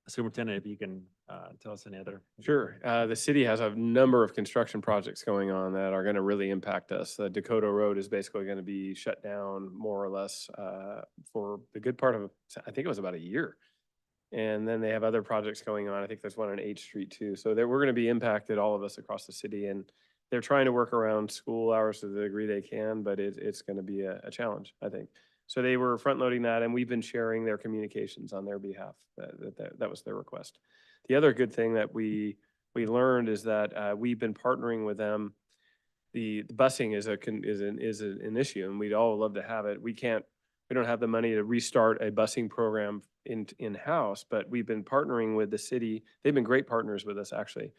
A: Superintendent, if you can tell us any other.
G: Sure. The city has a number of construction projects going on that are going to really impact us. The Dakota Road is basically going to be shut down more or less for the good part of, I think it was about a year. And then they have other projects going on. I think there's one on H Street too. So we're going to be impacted, all of us across the city. And they're trying to work around school hours to the degree they can, but it's going to be a challenge, I think. So they were front loading that, and we've been sharing their communications on their behalf. That was their request. The other good thing that we learned is that we've been partnering with them. The busing is an issue, and we'd all love to have it. We don't have the money to restart a busing program in-house, but we've been partnering with the city. They've been great partners with us, actually,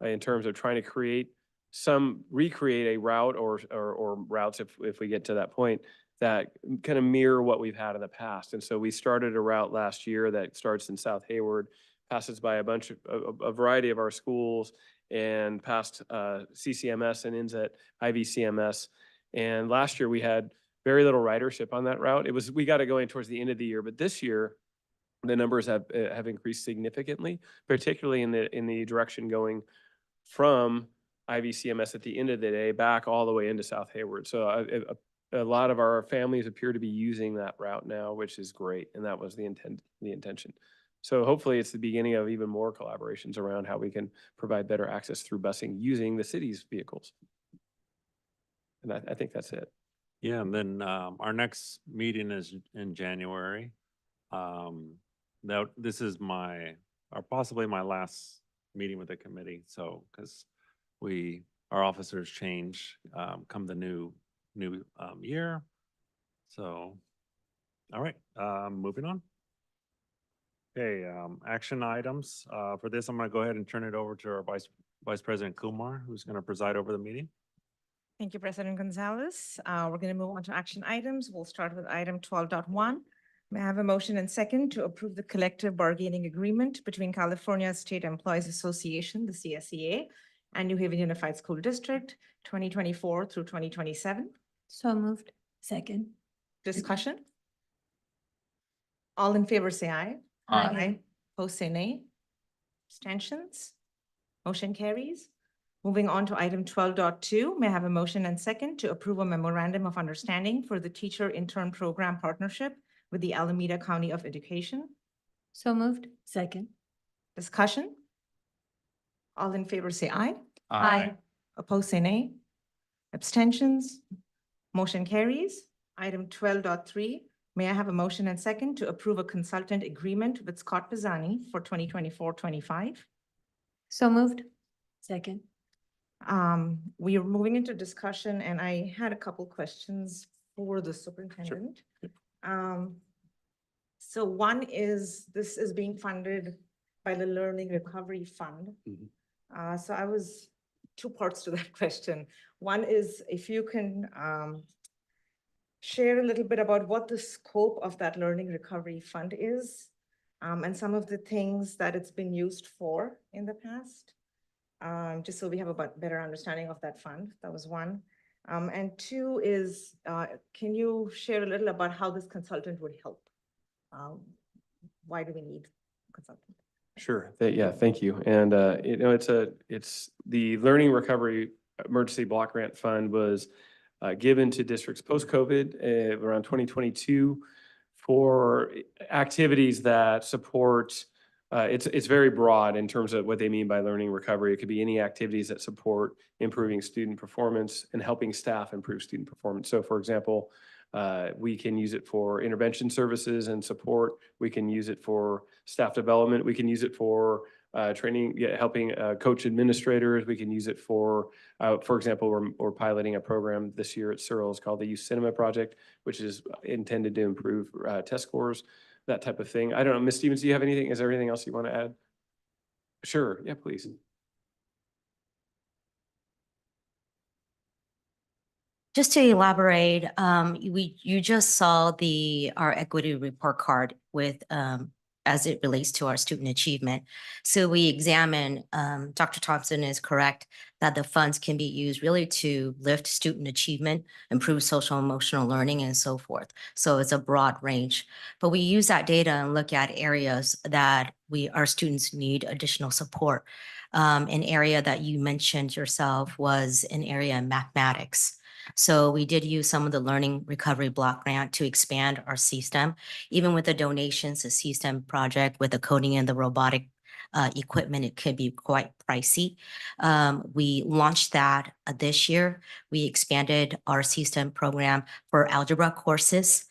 G: in terms of trying to recreate a route or routes if we get to that point that kind of mirror what we've had in the past. And so we started a route last year that starts in South Hayward, passes by a variety of our schools, and past CCMS and ends at IVCMS. And last year we had very little ridership on that route. We got it going towards the end of the year, but this year the numbers have increased significantly, particularly in the direction going from IVCMS at the end of the day back all the way into South Hayward. So a lot of our families appear to be using that route now, which is great, and that was the intention. So hopefully it's the beginning of even more collaborations around how we can provide better access through busing using the city's vehicles. And I think that's it.
A: Yeah, and then our next meeting is in January. Now, this is possibly my last meeting with the committee, so because our officers change come the new year. So, all right, moving on. Okay, action items. For this, I'm going to go ahead and turn it over to our Vice President Kumar, who's going to preside over the meeting.
F: Thank you, President Gonzalez. We're going to move on to action items. We'll start with item 12.1. May I have a motion and second to approve the collective bargaining agreement between California State Employees Association, the CSEA, and New Haven Unified School District 2024 through 2027.
C: So moved. Second.
F: Discussion? All in favor, say aye.
L: Aye.
F: Opposed, say nay. Abstentions? Motion carries. Moving on to item 12.2, may I have a motion and second to approve a memorandum of understanding for the teacher intern program partnership with the Alameda County of Education?
E: So moved.
C: Second.
F: Discussion? All in favor say aye.
E: Aye.
F: Opposed, say nay. Abstentions? Motion carries. Item 12.3, may I have a motion and second to approve a consultant agreement with Scott Pisani for 2024-25?
E: So moved.
C: Second.
F: We are moving into discussion and I had a couple questions for the superintendent. So one is, this is being funded by the Learning Recovery Fund. So I was, two parts to that question. One is if you can share a little bit about what the scope of that Learning Recovery Fund is, and some of the things that it's been used for in the past. Just so we have a better understanding of that fund. That was one. And two is, can you share a little about how this consultant would help? Why do we need a consultant?
G: Sure. Yeah, thank you. And, you know, it's the Learning Recovery Emergency Block Grant Fund was given to districts post-COVID around 2022 for activities that support, it's very broad in terms of what they mean by learning recovery. It could be any activities that support improving student performance and helping staff improve student performance. So for example, we can use it for intervention services and support. We can use it for staff development. We can use it for training, helping coach administrators. We can use it for example, we're piloting a program this year at Searles called the Youth Cinema Project, which is intended to improve test scores, that type of thing. I don't know, Ms. Stevens, do you have anything? Is there anything else you want to add? Sure, yeah, please.
E: Just to elaborate, you just saw our equity report card with, as it relates to our student achievement. So we examine, Dr. Thompson is correct, that the funds can be used really to lift student achievement, improve social emotional learning, and so forth. So it's a broad range. But we use that data and look at areas that our students need additional support. An area that you mentioned yourself was an area in mathematics. So we did use some of the Learning Recovery Block Grant to expand our CSTEM. Even with the donations, the CSTEM project with the coding and the robotic equipment, it could be quite pricey. We launched that this year. We expanded our CSTEM program for algebra courses,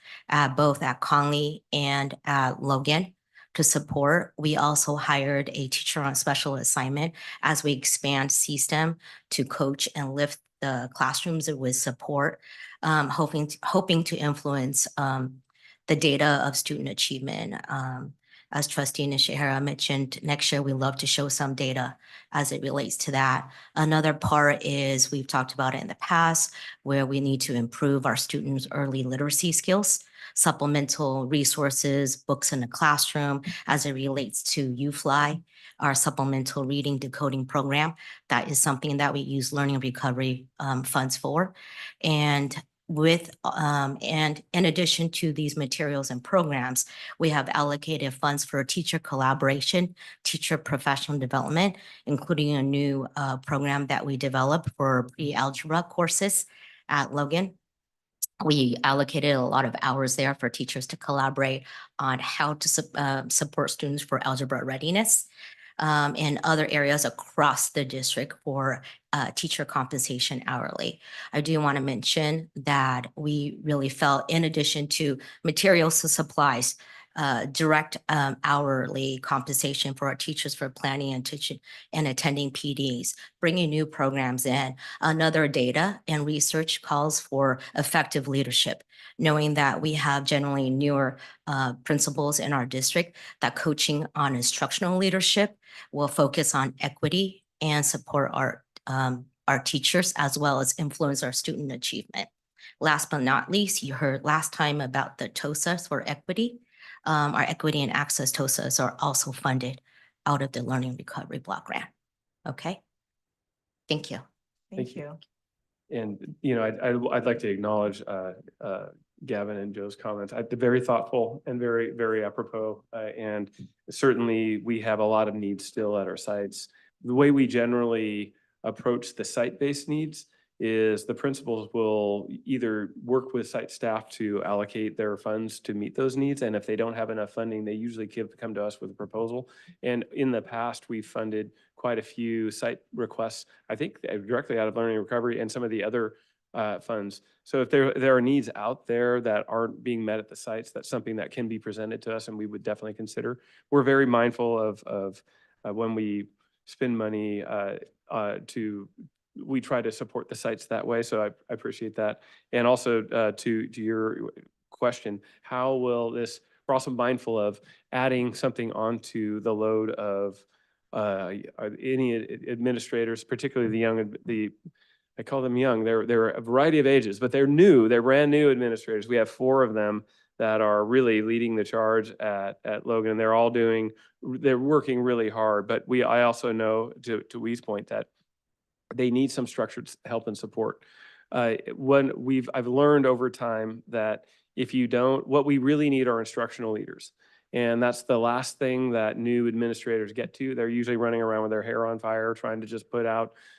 E: both at Conley and at Logan to support. We also hired a teacher on special assignment as we expand CSTEM to coach and lift the classrooms with support, hoping to influence the data of student achievement. As Trustee Nishihara mentioned, next year we love to show some data as it relates to that. Another part is we've talked about it in the past where we need to improve our students' early literacy skills, supplemental resources, books in the classroom as it relates to UFly, our supplemental reading decoding program. That is something that we use Learning Recovery funds for. And in addition to these materials and programs, we have allocated funds for teacher collaboration, teacher professional development, including a new program that we developed for pre-algebra courses at Logan. We allocated a lot of hours there for teachers to collaborate on how to support students for algebra readiness. And other areas across the district for teacher compensation hourly. I do want to mention that we really felt, in addition to materials and supplies, direct hourly compensation for our teachers for planning and teaching and attending PDs, bringing new programs in. Another data and research calls for effective leadership, knowing that we have generally newer principals in our district, that coaching on instructional leadership will focus on equity and support our teachers as well as influence our student achievement. Last but not least, you heard last time about the TOSAs for equity. Our equity and access TOSAs are also funded out of the Learning Recovery Block Grant. Okay. Thank you.
F: Thank you.
G: And, you know, I'd like to acknowledge Gavin and Joe's comments. They're very thoughtful and very, very apropos. And certainly we have a lot of needs still at our sites. The way we generally approach the site-based needs is the principals will either work with site staff to allocate their funds to meet those needs. And if they don't have enough funding, they usually come to us with a proposal. And in the past, we've funded quite a few site requests, I think directly out of Learning and Recovery and some of the other funds. So if there are needs out there that aren't being met at the sites, that's something that can be presented to us and we would definitely consider. We're very mindful of when we spend money we try to support the sites that way. So I appreciate that. And also to your question, how will this, we're also mindful of adding something onto the load of any administrators, particularly the young, I call them young, they're a variety of ages, but they're brand new administrators. We have 4 of them that are really leading the charge at Logan. And they're working really hard. But I also know, to Wee's point, that they need some structured help and support. I've learned over time that what we really need are instructional leaders. And that's the last thing that new administrators get to. They're usually running around with their hair on fire, trying to just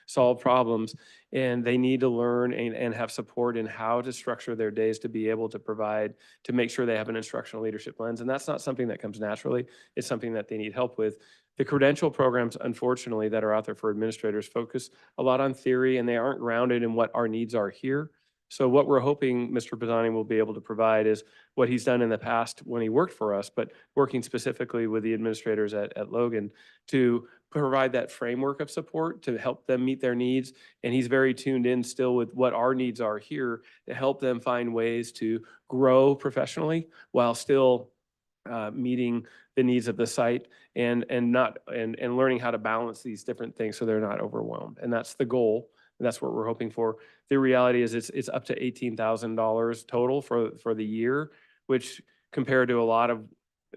G: solve problems. And they need to learn and have support in how to structure their days to be able to make sure they have an instructional leadership lens. And that's not something that comes naturally. It's something that they need help with. The credential programs, unfortunately, that are out there for administrators focus a lot on theory and they aren't grounded in what our needs are here. So what we're hoping Mr. Pisani will be able to provide is what he's done in the past when he worked for us, but working specifically with the administrators at Logan to provide that framework of support to help them meet their needs. And he's very tuned in still with what our needs are here to help them find ways to grow professionally while still meeting the needs of the site and learning how to balance these different things so they're not overwhelmed. And that's the goal. And that's what we're hoping for. The reality is it's up to $18,000 total for the year, which compared to a lot of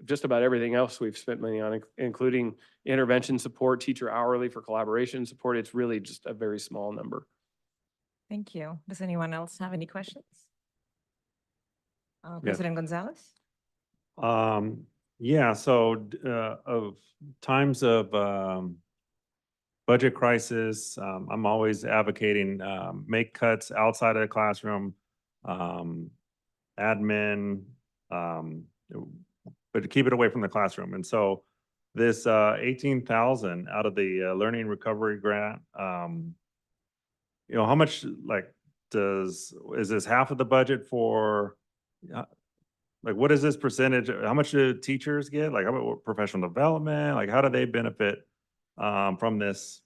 G: just about everything else we've spent money on, including intervention support, teacher hourly for collaboration support, it's really just a very small number.
F: Thank you. Does anyone else have any questions? President Gonzalez?
A: Yeah, so of times of budget crisis, I'm always advocating make cuts outside of the classroom, admin, but to keep it away from the classroom. And so this 18,000 out of the Learning Recovery Grant, how much is this half of the budget for? What is this percentage? How much do teachers get? How about professional development? How do they benefit from this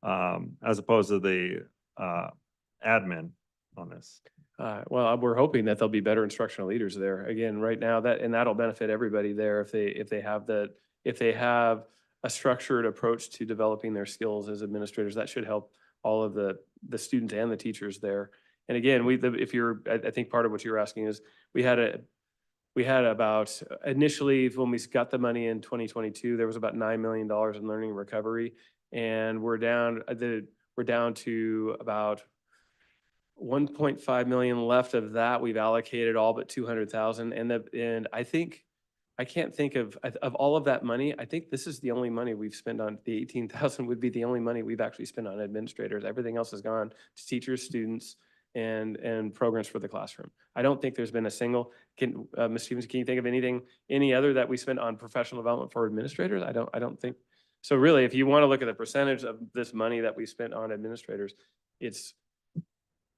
A: as opposed to the admin on this?
G: Well, we're hoping that there'll be better instructional leaders there. Again, right now that'll benefit everybody there if they have a structured approach to developing their skills as administrators. That should help all of the students and the teachers there. And again, I think part of what you're asking is we had about initially when we got the money in 2022, there was about $9 million in learning recovery, and we're down to about 1.5 million left of that. We've allocated all but 200,000, and I can't think of all of that money. I think this is the only money we've spent on the 18,000 would be the only money we've actually spent on administrators. Everything else has gone to teachers, students, and programs for the classroom. I don't think there's been a single, Ms. Stevens, can you think of any other that we spent on professional development for administrators? I don't think. So really, if you want to look at the percentage of this money that we spent on administrators, it's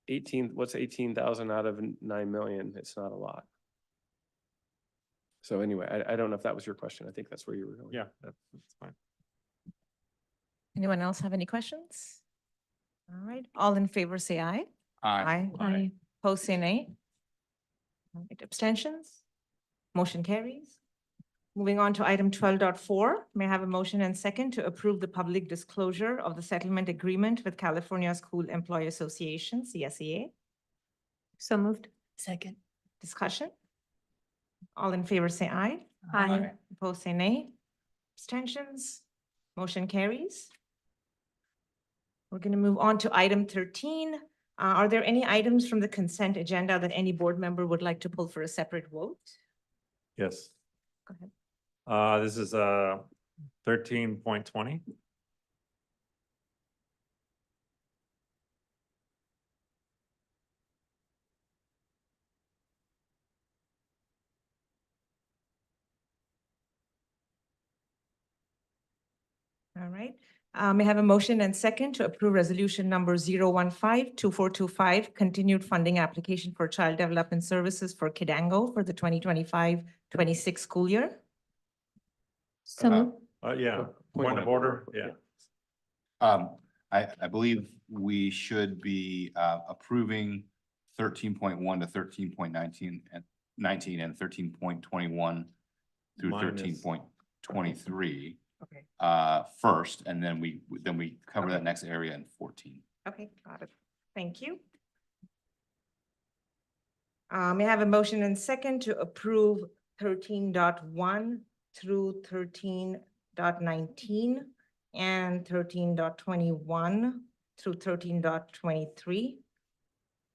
G: 18,000 out of 9 million? It's not a lot. So anyway, I don't know if that was your question. I think that's where you were going.
A: Yeah, that's fine.
F: Anyone else have any questions? All right, all in favor, say aye.
L: Aye.
C: Aye.
F: Opposed, say nay. All right, abstentions? Motion carries. Moving on to item 12.4, may I have a motion and second to approve the public disclosure of the settlement agreement with California School Employee Association, CSEA?
C: So moved. Second.
F: Discussion? All in favor, say aye.
C: Aye.
F: Opposed, say nay. Abstentions? Motion carries. We're going to move on to item 13. Are there any items from the consent agenda that any board member would like to pull for a separate vote?
A: Yes.
F: Go ahead.
A: This is 13.20.
F: All right. May I have a motion and second to approve resolution number 015-2425, continued funding application for child development services for Kidango for the 2025-26 school year?
A: Yeah, point of order, yeah.
L: I believe we should be approving 13.1 to 13.19 and 19 and 13.21 through
A: Minus-
L: 13.23
F: Okay.
L: first, and then we cover that next area in 14.
F: Okay, got it. Thank you. May I have a motion and second to approve 13.1 through 13.19 and 13.21 through 13.23?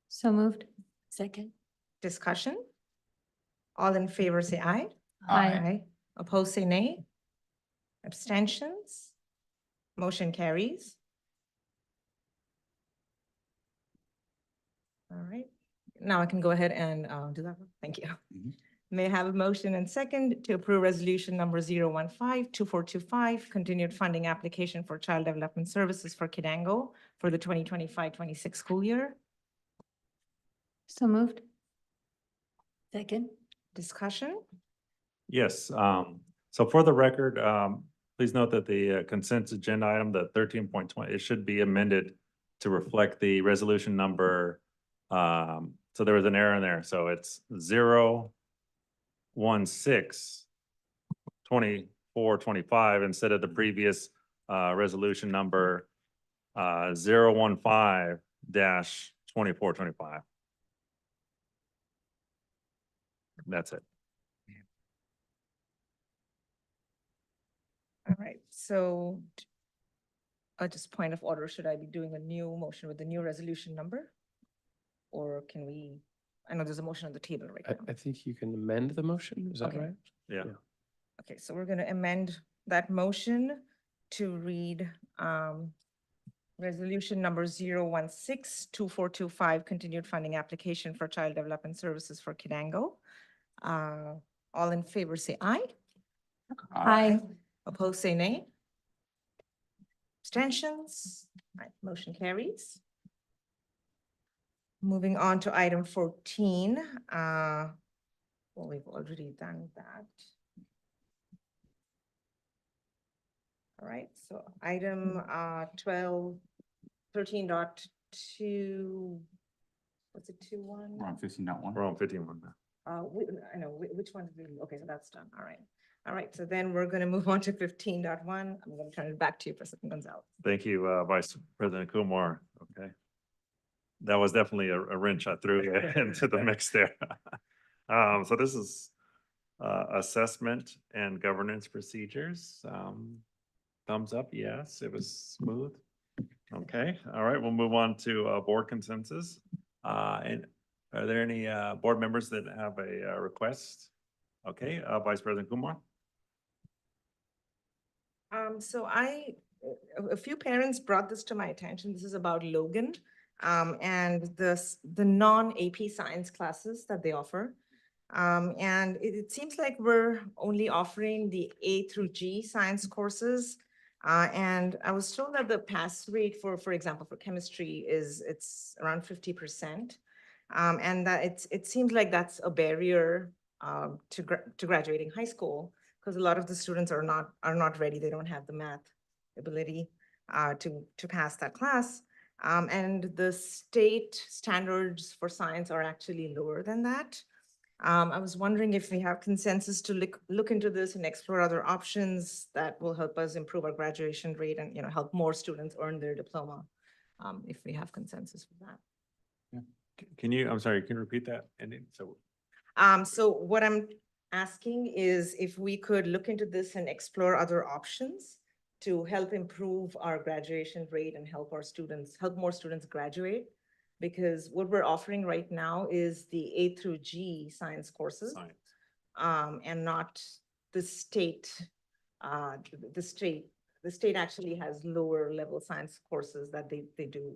C: So moved. Second.
F: Discussion? All in favor, say aye.
L: Aye.
F: Opposed, say nay. Abstentions? Motion carries. All right, now I can go ahead and do that. Thank you.
L: Mhm.
F: May I have a motion and second to approve resolution number 015-2425, continued funding application for child development services for Kidango for the 2025-26 school year?
C: So moved. Second.
F: Discussion?
A: Yes, so for the record, please note that the consent agenda item, the 13.20, it should be amended to reflect the resolution number. So there was an error in there, so it's 016-2425 instead of the previous resolution number 015-2425. That's it.
F: All right, so just point of order, should I be doing a new motion with the new resolution number? Or can we, I know there's a motion on the table right now.
G: I think you can amend the motion, is that
F: Okay.
G: right?
A: Yeah.
F: Okay, so we're gonna amend that motion to read resolution number 016-2425, continued funding application for child development services for Kidango. All in favor, say aye.
C: Aye.
F: Opposed, say nay. Abstentions? Right, motion carries. Moving on to item 14. Well, we've already done that. All right, so item 13.2, what's it, 2.1?
L: We're on 15.1.
A: We're on 15 now.
F: I know, which one did we, okay, so that's done, all right. All right, so then we're gonna move on to 15.1. I'm gonna turn it back to you, President Gonzalez.
A: Thank you, Vice President Kumar. Okay. That was definitely a wrench I threw into the mix there. So this is assessment and governance procedures. Thumbs up, yes, it was smooth. Okay, all right, we'll move on to board consensus. And are there any board members that have a request? Okay, Vice President Kumar.
F: So a few parents brought this to my attention. This is about Logan. And the non-AP science classes that they offer. And it seems like we're only offering the A through G science courses. And I was told that the pass rate for example, for chemistry it's around 50%. And that it seems like that's a barrier to graduating high school, because a lot of the students are not ready. They don't have the math ability to pass that class. And the state standards for science are actually lower than that. I was wondering if we have consensus to look into this and explore other options that will help us improve our graduation rate and, help more students earn their diploma, if we have consensus for that.
A: I'm sorry, can you repeat that? And so,
F: So what I'm asking is if we could look into this and explore other options to help improve our graduation rate and help more students graduate. Because what we're offering right now is the A through G science courses.
A: science.
F: And not the state. The state actually has lower level science courses that they do,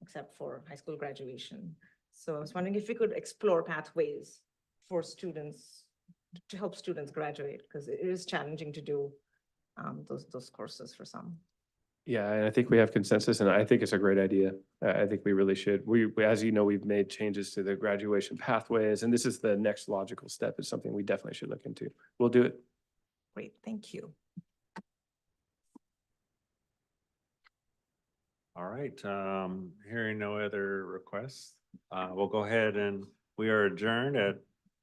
F: except for high school graduation. So I was wondering if we could explore pathways for students, to help students graduate, because it is challenging to do those courses for some.
G: Yeah, and I think we have consensus and I think it's a great idea. I think we really should. As you know, we've made changes to the graduation pathways and this is the next logical step. It's something we definitely should look into. We'll do it.
F: Great, thank you.
A: All right, hearing no other requests, we'll go ahead and we are adjourned at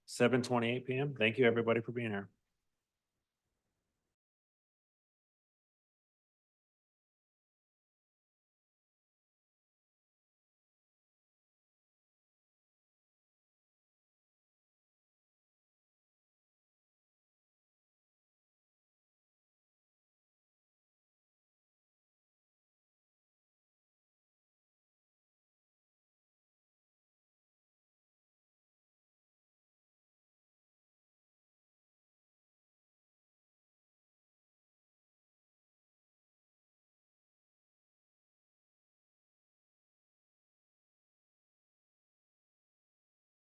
A: 7:28 PM. Thank you, everybody, for being here.